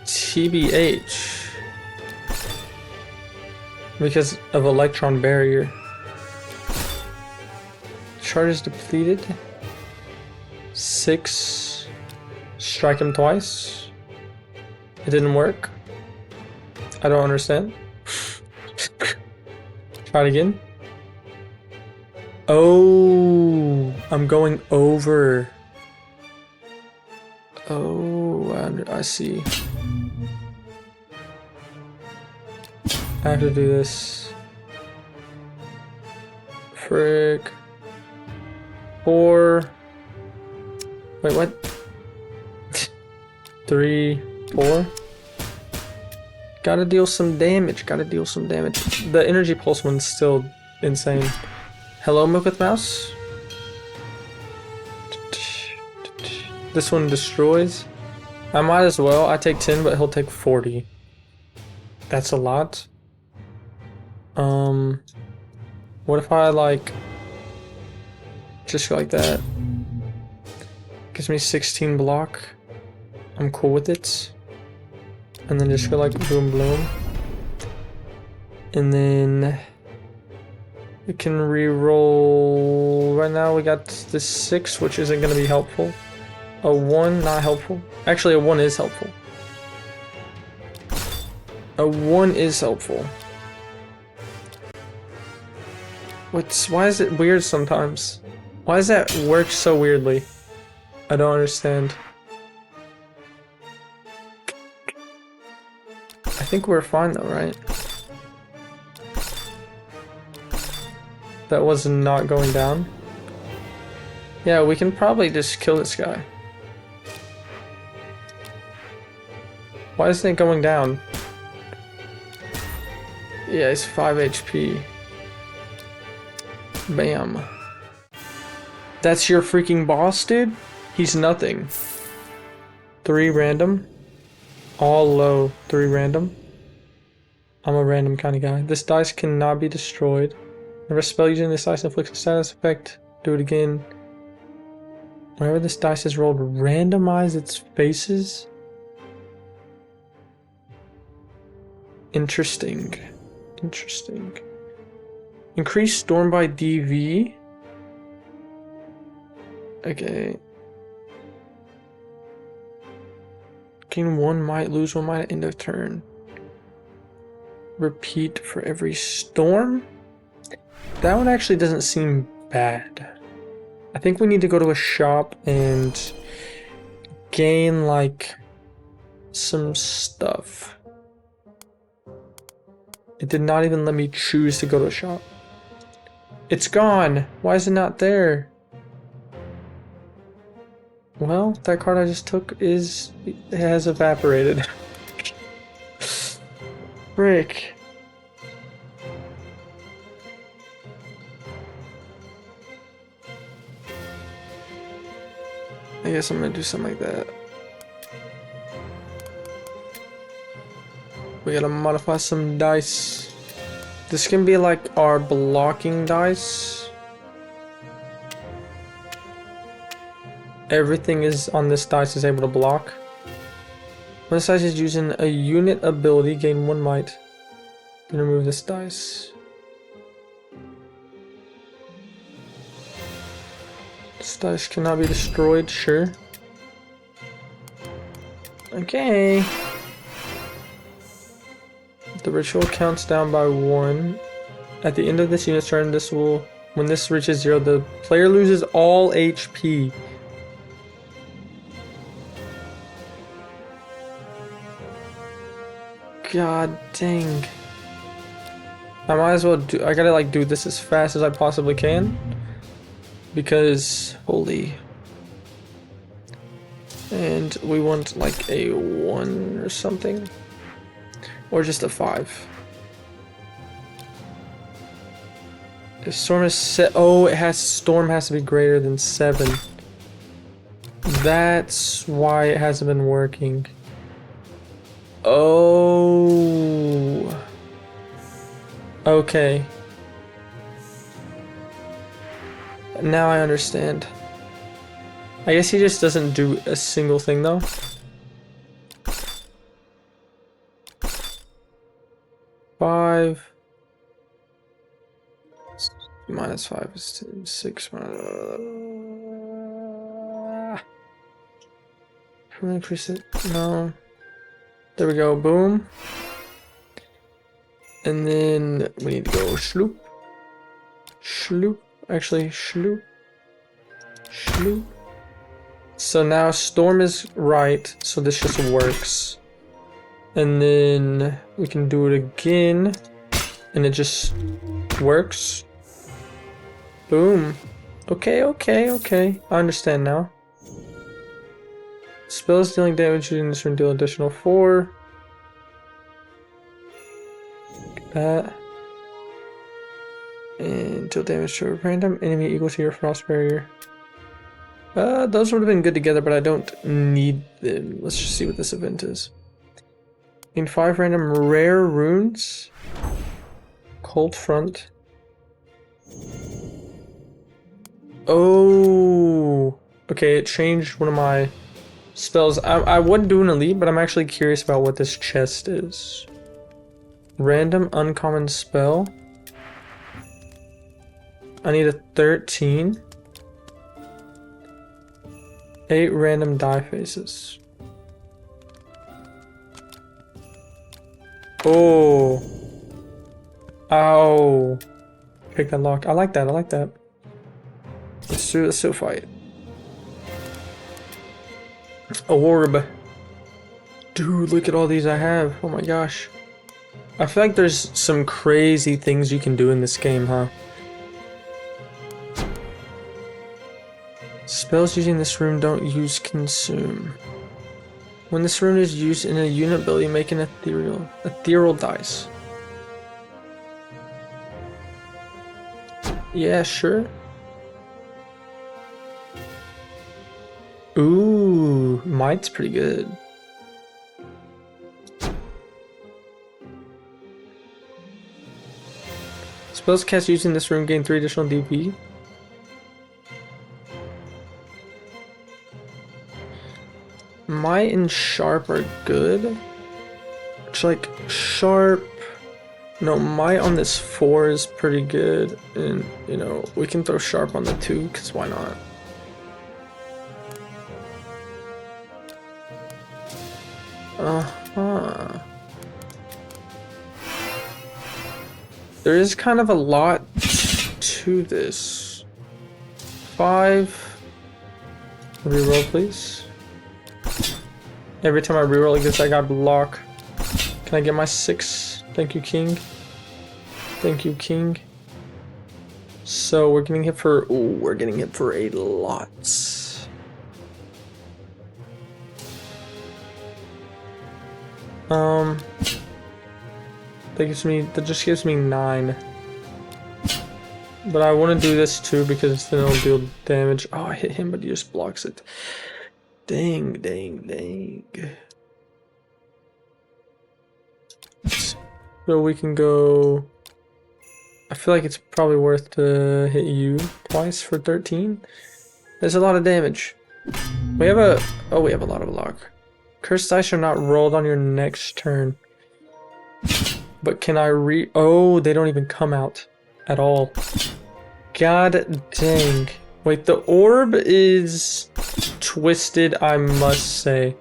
TBH. Because of electron barrier. Charge is depleted. 6. Strike him twice. It didn't work. I don't understand. Try it again. Oh, I'm going over. Oh, I see. I have to do this. Frick. 4. Wait, what? 3, 4. Gotta deal some damage. The energy pulse one's still insane. Hello, Milk with Mouse. This one destroys. I might as well. I take 10, but he'll take 40. That's a lot. What if I like just go like that? Gives me 16 block. I'm cool with it. And then just go like boom bloom. And then we can re-roll. Right now we got this 6, which isn't gonna be helpful. A 1, not helpful. Actually, a 1 is helpful. A 1 is helpful. Why is it weird sometimes? Why does that work so weirdly? I don't understand. I think we're fine though, right? That was not going down. Yeah, we can probably just kill this guy. Why isn't it going down? Yeah, it's 5 HP. Bam. That's your freaking boss, dude? He's nothing. 3 random. All low. 3 random. I'm a random kind of guy. This dice cannot be destroyed. Whenever a spell using this dice inflicts a status effect, do it again. Whenever this dice is rolled, randomize its faces. Interesting. Interesting. Increase storm by DV. Okay. Gain 1 might, lose 1 might at end of turn. Repeat for every storm? That one actually doesn't seem bad. I think we need to go to a shop and gain like some stuff. It did not even let me choose to go to a shop. It's gone. Why is it not there? Well, that card I just took has evaporated. Frick. I guess I'm gonna do something like that. We gotta modify some dice. This can be like our blocking dice. Everything is on this dice is able to block. When this dice is using a unit ability, gain 1 might. Then remove this dice. This dice cannot be destroyed, sure. Okay. The ritual counts down by 1. At the end of this unit's turn, when this reaches 0, the player loses all HP. God dang. I might as well I gotta like do this as fast as I possibly can. Because, holy. And we want like a 1 or something. Or just a 5. If storm is set, oh, storm has to be greater than 7. That's why it hasn't been working. Oh. Okay. Now I understand. I guess he just doesn't do a single thing though. -5 is 6. Increase it. No. There we go. Boom. And then we need to go sloop. Sloop. Actually, sloop. Sloop. So now storm is right. So this just works. And then we can do it again. And it just works. Boom. Okay, okay, okay. I understand now. Spells dealing damage using this room deal additional 4. That. And deal damage to a random enemy equal to your frost barrier. Those would have been good together, but I don't need them. Let's just see what this event is. In 5 random rare runes. Cold front. Oh. Okay, it changed one of my spells. I would do an elite, but I'm actually curious about what this chest is. Random uncommon spell. I need a 13. 8 random die faces. Oh. Ow. Pick that lock. I like that. I like that. Let's do a fight. Orb. Dude, look at all these I have. Oh my gosh. I feel like there's some crazy things you can do in this game, huh? Spells using this room don't use consume. When this rune is used in a unit ability, make an ethereal dice. Yeah, sure. Ooh, might's pretty good. Spells cast using this rune gain 3 additional DP. Might and sharp are good. It's like sharp. No, might on this 4 is pretty good, and you know we can throw sharp on the 2 because why not? There is kind of a lot to this. 5. Reroll, please. Every time I reroll like this, I got block. Can I get my 6? Thank you, King. Thank you, King. So we're getting hit for. Ooh, we're getting hit for a lot. That just gives me 9. But I want to do this too because then it'll deal damage. Oh, I hit him, but he just blocks it. Dang. So we can go. I feel like it's probably worth to hit you twice for 13. There's a lot of damage. We have a lot of luck. Cursed dice are not rolled on your next turn. But can I oh, they don't even come out at all. God dang. Wait, the orb is twisted, I must say.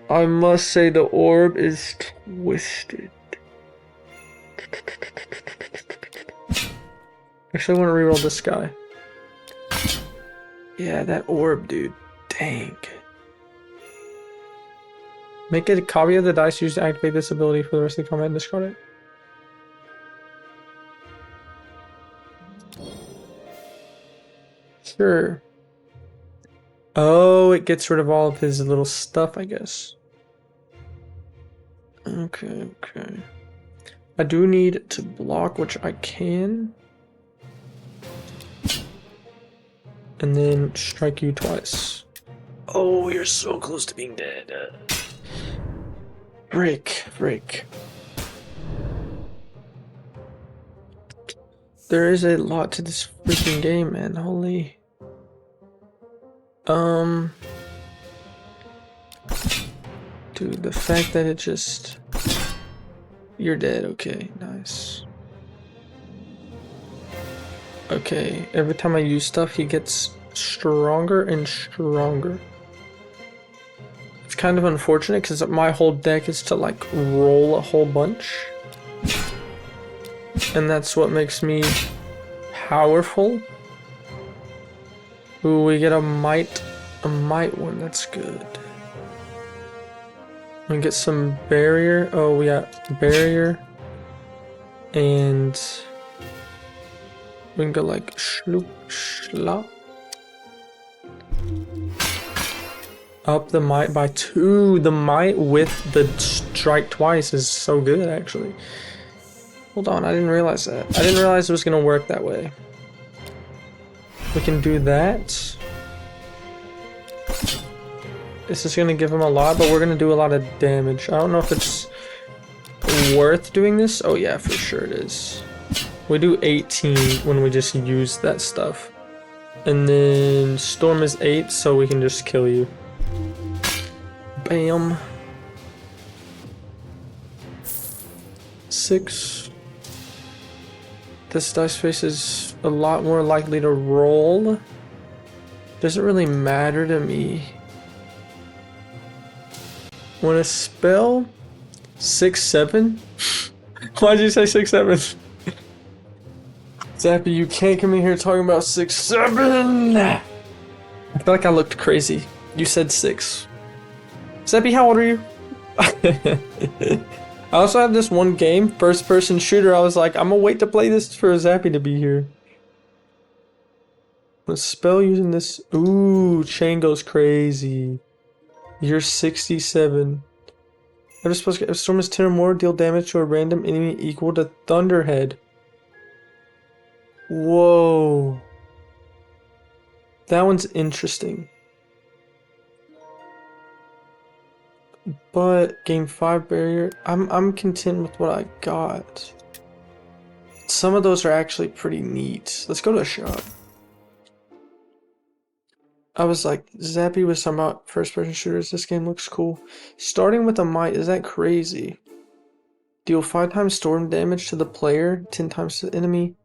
I must say the orb is twisted. Actually, I want to reroll this guy. Yeah, that orb, dude. Dang. Make a copy of the dice used to activate this ability for the rest of the combat and discard it. Sure. Oh, it gets rid of all of his little stuff, I guess. Okay. I do need to block, which I can. And then strike you twice. Oh, you're so close to being dead. Frick. There is a lot to this freaking game, man. Holy. Dude, the fact that it just... You're dead, okay, nice. Okay, every time I use stuff, he gets stronger and stronger. It's kind of unfortunate because my whole deck is to like roll a whole bunch. And that's what makes me powerful. Ooh, we get a might one, that's good. We get some barrier. Oh, we got barrier. And we can go like shloop, shlop. Up the might by 2. The might with the strike twice is so good, actually. Hold on, I didn't realize that. I didn't realize it was gonna work that way. We can do that. This is gonna give him a lot, but we're gonna do a lot of damage. I don't know if it's worth doing this. Oh yeah, for sure it is. We do 18 when we just use that stuff. And then storm is 8, so we can just kill you. Bam. 6. This dice face is a lot more likely to roll. Doesn't really matter to me. When a spell 6-7? Why'd you say 6-7? Zappy, you can't come in here talking about 6-7. I feel like I looked crazy. You said 6. Zappy, how old are you? I also have this one game, first person shooter. I was like, I'm gonna wait to play this for Zappy to be here. A spell using this. Ooh, chain goes crazy. You're 67. Ever supposed to get a storm is 10 or more, deal damage to a random enemy equal to Thunderhead. Whoa. That one's interesting. But game 5 barrier, I'm content with what I got. Some of those are actually pretty neat. Let's go to a shop. I was like, Zappy was talking about first person shooters. This game looks cool. Starting with a might, is that crazy? Deal 5 times storm damage to the player, 10 times to the enemy.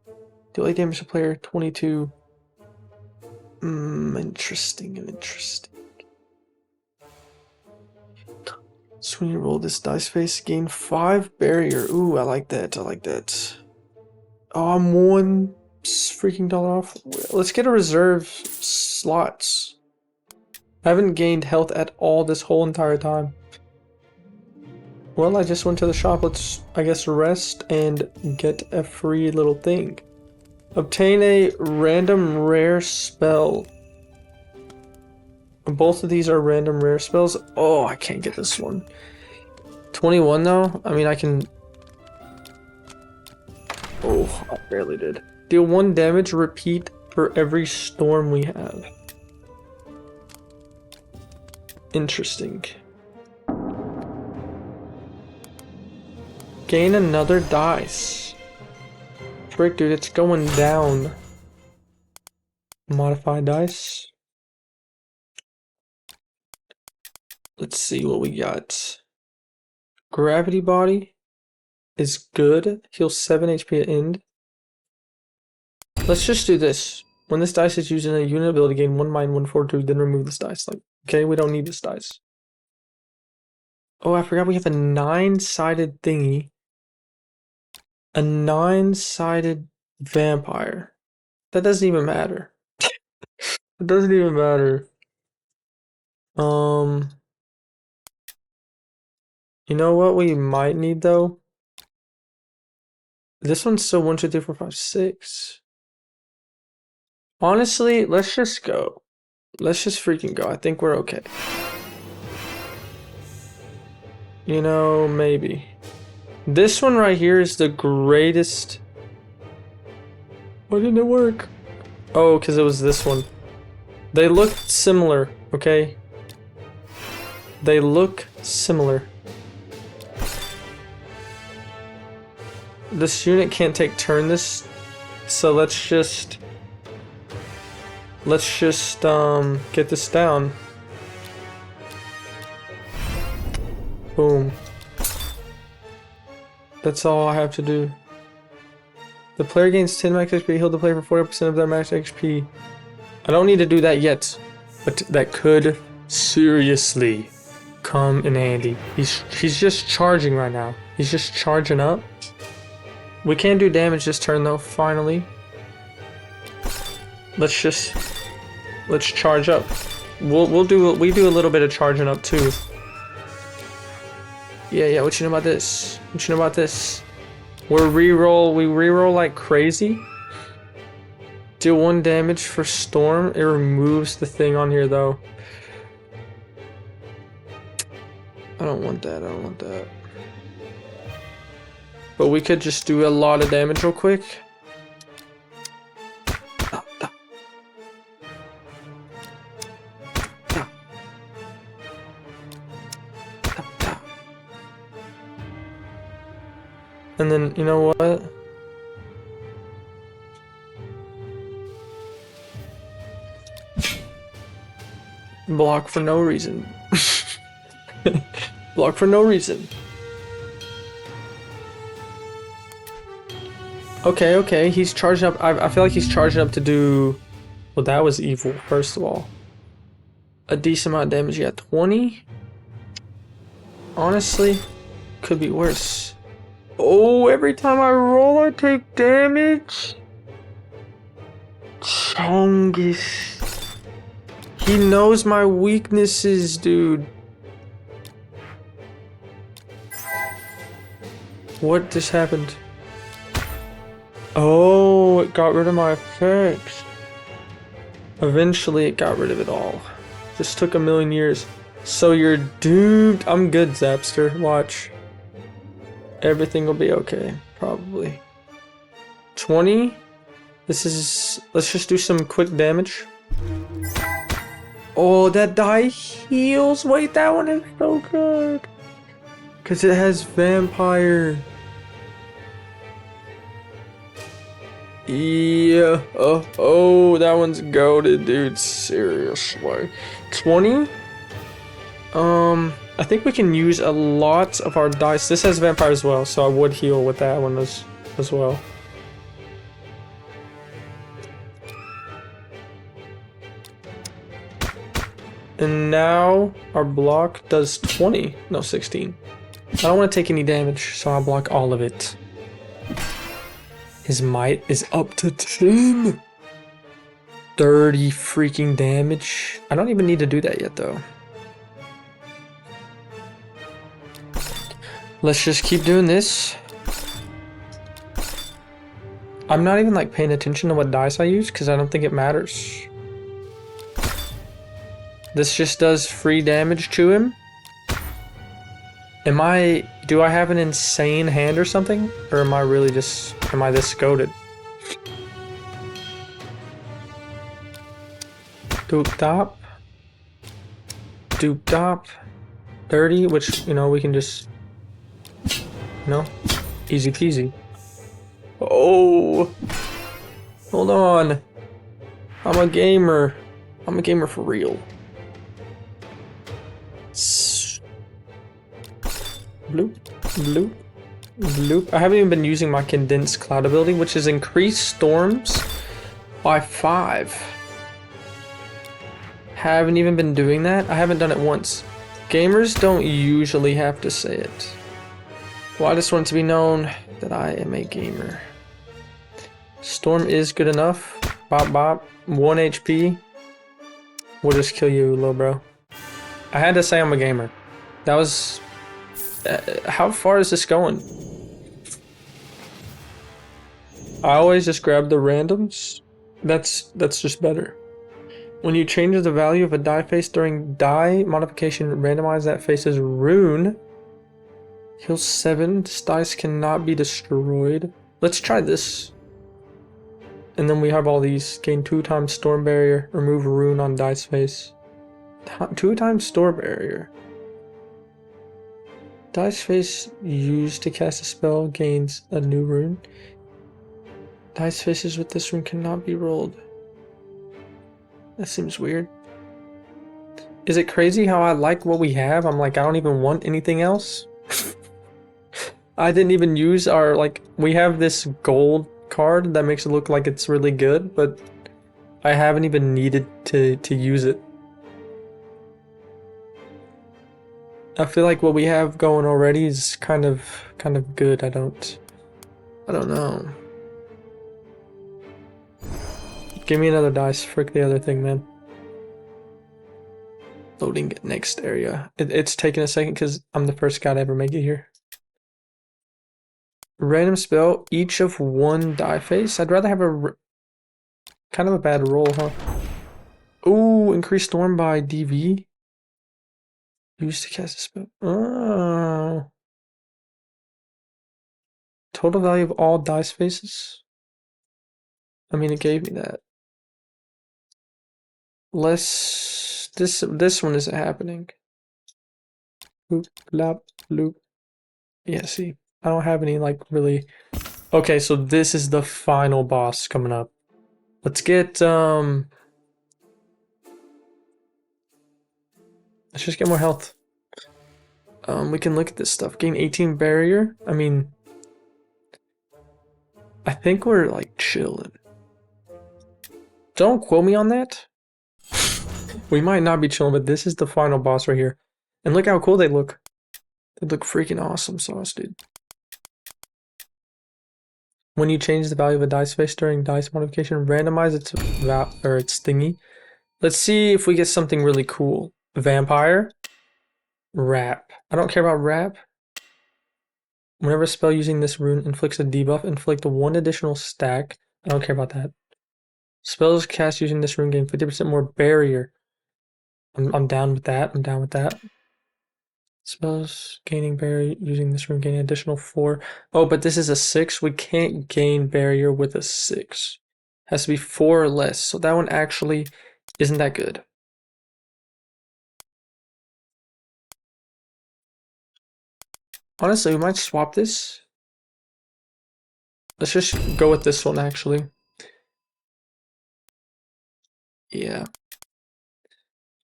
Deal 8 damage to player, 22. Interesting. So when you roll this dice face, gain 5 barrier. Ooh, I like that. Oh, I'm $1 freaking off. Let's get a reserve slots. I haven't gained health at all this whole entire time. Well, I just went to the shop. Let's, I guess, rest and get a free little thing. Obtain a random rare spell. Both of these are random rare spells. Oh, I can't get this one. 21 though? I mean, I can... Oh, I barely did. Deal 1 damage, repeat for every storm we have. Interesting. Gain another dice. Frick, dude, it's going down. Modify dice. Let's see what we got. Gravity body is good. Heals 7 HP at end. Let's just do this. When this dice is used in a unit ability, gain 1 mind, 1 fortitude, then remove this dice. Like, okay, we don't need this dice. Oh, I forgot we have a 9-sided thingy. A 9-sided vampire. That doesn't even matter. It doesn't even matter. You know what we might need though? This one's still 1, 2, 3, 4, 5, 6. Honestly, let's just go. Let's just freaking go. I think we're okay. You know, maybe. This one right here is the greatest. Why didn't it work? Oh, because it was this one. They look similar, okay? They look similar. This unit can't take turn this, so let's just get this down. Boom. That's all I have to do. The player gains 10 max HP, heal the player for 40% of their max HP. I don't need to do that yet, but that could seriously come in handy. He's just charging right now. He's just charging up. We can't do damage this turn though, finally. Let's charge up. We do a little bit of charging up too. Yeah, what you know about this? What you know about this? We reroll like crazy. Deal 1 damage for storm. It removes the thing on here though. I don't want that. But we could just do a lot of damage real quick. And then, you know what? Block for no reason. Block for no reason. Okay, he's charging up. I feel like he's charging up to do... Well, that was evil, first of all. A decent amount of damage. Yeah, 20? Honestly, could be worse. Oh, every time I roll, I take damage? Chongus. He knows my weaknesses, dude. What just happened? Oh, it got rid of my effects. Eventually, it got rid of it all. Just took a million years. So you're doomed. I'm good, Zapster. Watch. Everything will be okay. Probably. 20? This is... Let's just do some quick damage. Oh, that die heals. Wait, that one is so good. Because it has vampire. Yeah. Oh, that one's goated, dude. Seriously. 20? I think we can use a lot of our dice. This has vampire as well, so I would heal with that one as well. And now our block does 20. No, 16. I don't want to take any damage, so I'll block all of it. His might is up to 10. 30 freaking damage. I don't even need to do that yet, though. Let's just keep doing this. I'm not even like paying attention to what dice I use because I don't think it matters. This just does free damage to him. Do I have an insane hand or something? Or am I really just, am I this goated? Doop dop. Doop dop. 30, which, you know, we can just, easy peasy. Oh! Hold on. I'm a gamer. I'm a gamer for real. Bloop, bloop, bloop. I haven't even been using my condensed cloud ability, which has increased storms by 5. Haven't even been doing that. I haven't done it once. Gamers don't usually have to say it. Well, I just want it to be known that I am a gamer. Storm is good enough. Bop bop. 1 HP. We'll just kill you, little bro. I had to say I'm a gamer. That was... how far is this going? I always just grab the randoms. That's just better. When you change the value of a die face during die modification, randomize that face's rune. Heal 7. This dice cannot be destroyed. Let's try this. And then we have all these. Gain 2 times storm barrier. Remove rune on dice face. 2 times storm barrier. Dice face used to cast a spell gains a new rune. Dice faces with this rune cannot be rolled. That seems weird. Is it crazy how I like what we have? I'm like, I don't even want anything else. I didn't even use our, like, we have this gold card that makes it look like it's really good, but I haven't even needed to use it. I feel like what we have going already is kind of good. I don't know. Give me another dice. Frick the other thing, man. Loading next area. It's taking a second because I'm the first guy to ever make it here. Random spell, each of 1 die face. I'd rather have a kind of a bad roll, huh? Ooh, increase storm by DV. Used to cast a spell. Oh. Total value of all dice faces. I mean, it gave me that. Less. This one isn't happening. Loop, lap, loop. Yeah, see, I don't have any like really. Okay, so this is the final boss coming up. Let's get let's just get more health. We can look at this stuff. Gain 18 barrier. I mean, I think we're like chilling. Don't quote me on that. We might not be chilling, but this is the final boss right here. And look how cool they look. They look freaking awesome sauce, dude. When you change the value of a dice face during dice modification, randomize its thingy. Let's see if we get something really cool. Vampire. Rap. I don't care about rap. Whenever a spell using this rune inflicts a debuff, inflict 1 additional stack. I don't care about that. Spells cast using this rune gain 50% more barrier. I'm down with that. I'm down with that. Spells gaining barrier using this rune gain an additional 4. Oh, but this is a 6. We can't gain barrier with a 6. Has to be 4 or less. So that one actually isn't that good. Honestly, we might swap this. Let's just go with this one, actually. Yeah.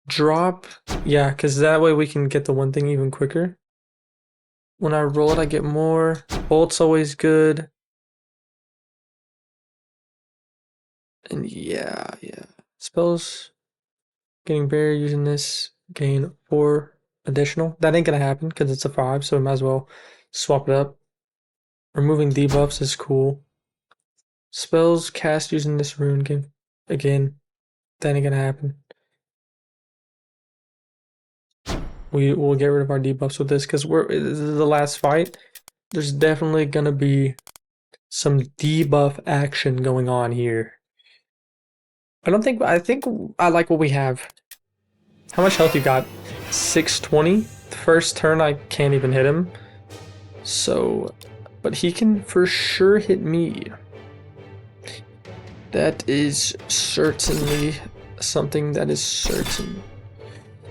Drop. Yeah, because that way we can get the one thing even quicker. When I roll it, I get more. Bolt's always good. And yeah. Spells. Getting barrier using this. Gain 4 additional. That ain't gonna happen because it's a 5, so we might as well swap it up. Removing debuffs is cool. Spells cast using this rune gain. Again, that ain't gonna happen. We will get rid of our debuffs with this because this is the last fight. There's definitely gonna be some debuff action going on here. I think I like what we have. How much health you got? 620? first turn I can't even hit him. So, but he can for sure hit me. That is certainly something that is certain.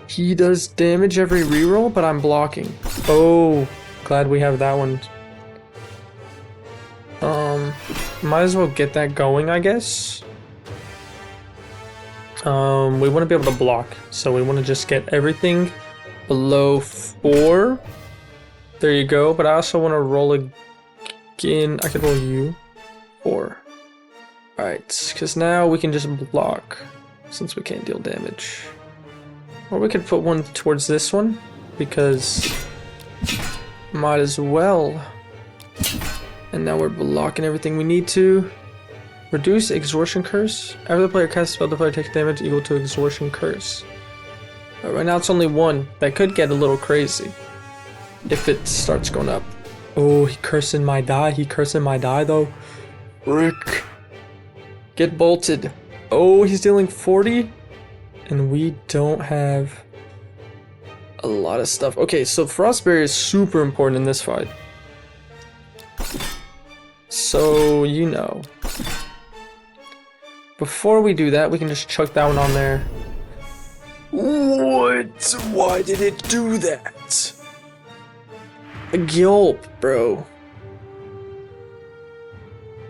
He does damage every reroll, but I'm blocking. Oh, glad we have that one. Might as well get that going, I guess. We want to be able to block, so we want to just get everything below 4. There you go, but I also want to roll again. I could roll you 4. Alright, because now we can just block, since we can't deal damage. Or we could put one towards this one, because might as well. And now we're blocking everything we need to. Reduce Extortion Curse. After the player casts a spell, the player takes damage equal to Extortion Curse. Right now it's only 1. That could get a little crazy if it starts going up. Oh, he cursing my die. He cursing my die though. Rick. Get bolted. Oh, he's dealing 40. And we don't have a lot of stuff. Okay, so Frostberry is super important in this fight. So, you know. Before we do that, we can just chuck that one on there. What? Why did it do that? A gulp, bro.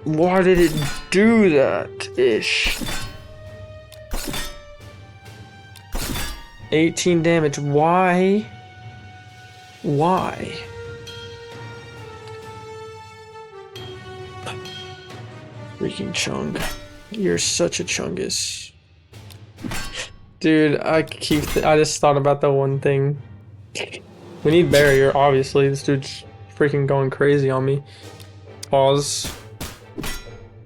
Why did it do that, ish? 18 damage. Why? Why? Freaking Chung. You're such a Chungus. Dude, I just thought about that one thing. We need barrier, obviously. This dude's freaking going crazy on me. Pause.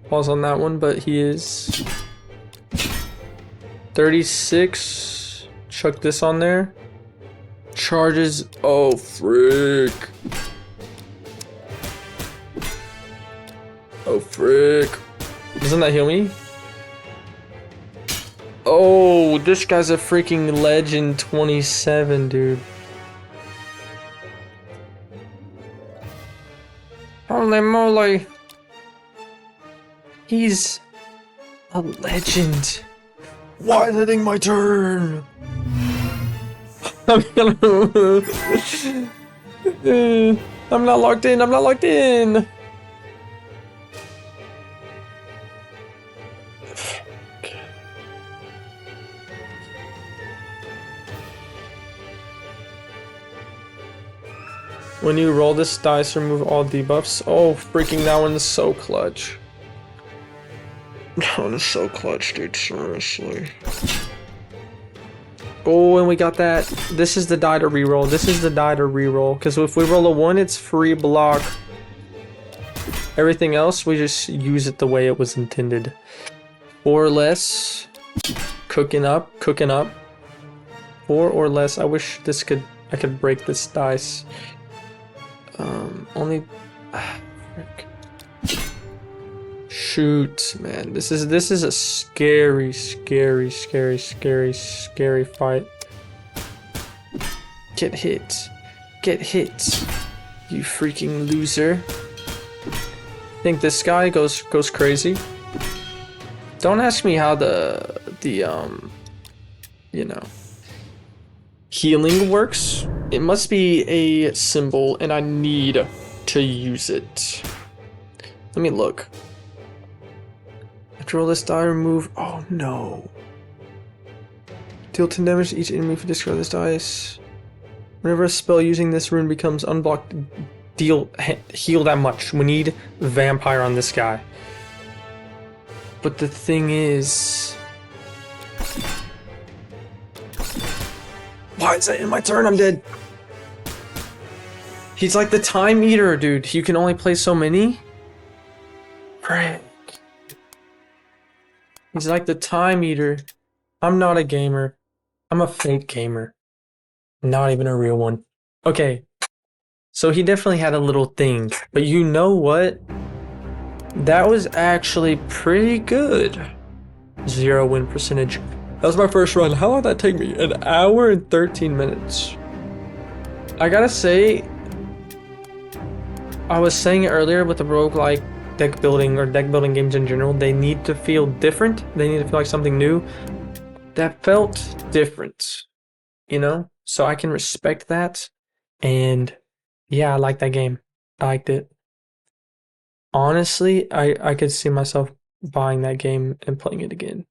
Pause on that one, but he is 36. Chuck this on there. Charges. Oh, frick. Oh, frick. Doesn't that heal me? Oh, this guy's a freaking legend 27, dude. Holy moly. He's a legend. Why is it taking my turn? I'm not locked in. I'm not locked in. When you roll this dice, remove all debuffs. Oh, freaking that one is so clutch. That one is so clutch, dude, seriously. Oh, and we got that. This is the die to reroll. This is the die to reroll. Because if we roll a 1, it's free block. Everything else, we just use it the way it was intended. 4 or less. Cooking up. 4 or less. I wish I could break this dice. Only shoot, man. This is a scary fight. Get hit. Get hit. You freaking loser. Think this guy goes crazy. Don't ask me how the you know, healing works. It must be a symbol, and I need to use it. Let me look. After roll this die, remove. Oh no. Deal 10 damage to each enemy if you discard this dice. Whenever a spell using this rune becomes unblocked, heal that much. We need vampire on this guy. But the thing is, why is that in my turn? I'm dead. He's like the time eater, dude. You can only play so many. Frick. He's like the time eater. I'm not a gamer. I'm a fake gamer. Not even a real one. Okay. So he definitely had a little thing. But you know what? That was actually pretty good. 0 win percentage. That was my first run. How long did that take me? 1 hour and 13 minutes. I gotta say, I was saying it earlier with the roguelike deck building or deck building games in general, they need to feel different. They need to feel like something new. That felt different, you know? So I can respect that. And yeah, I like that game. I liked it. Honestly, I could see myself buying that game and playing it again.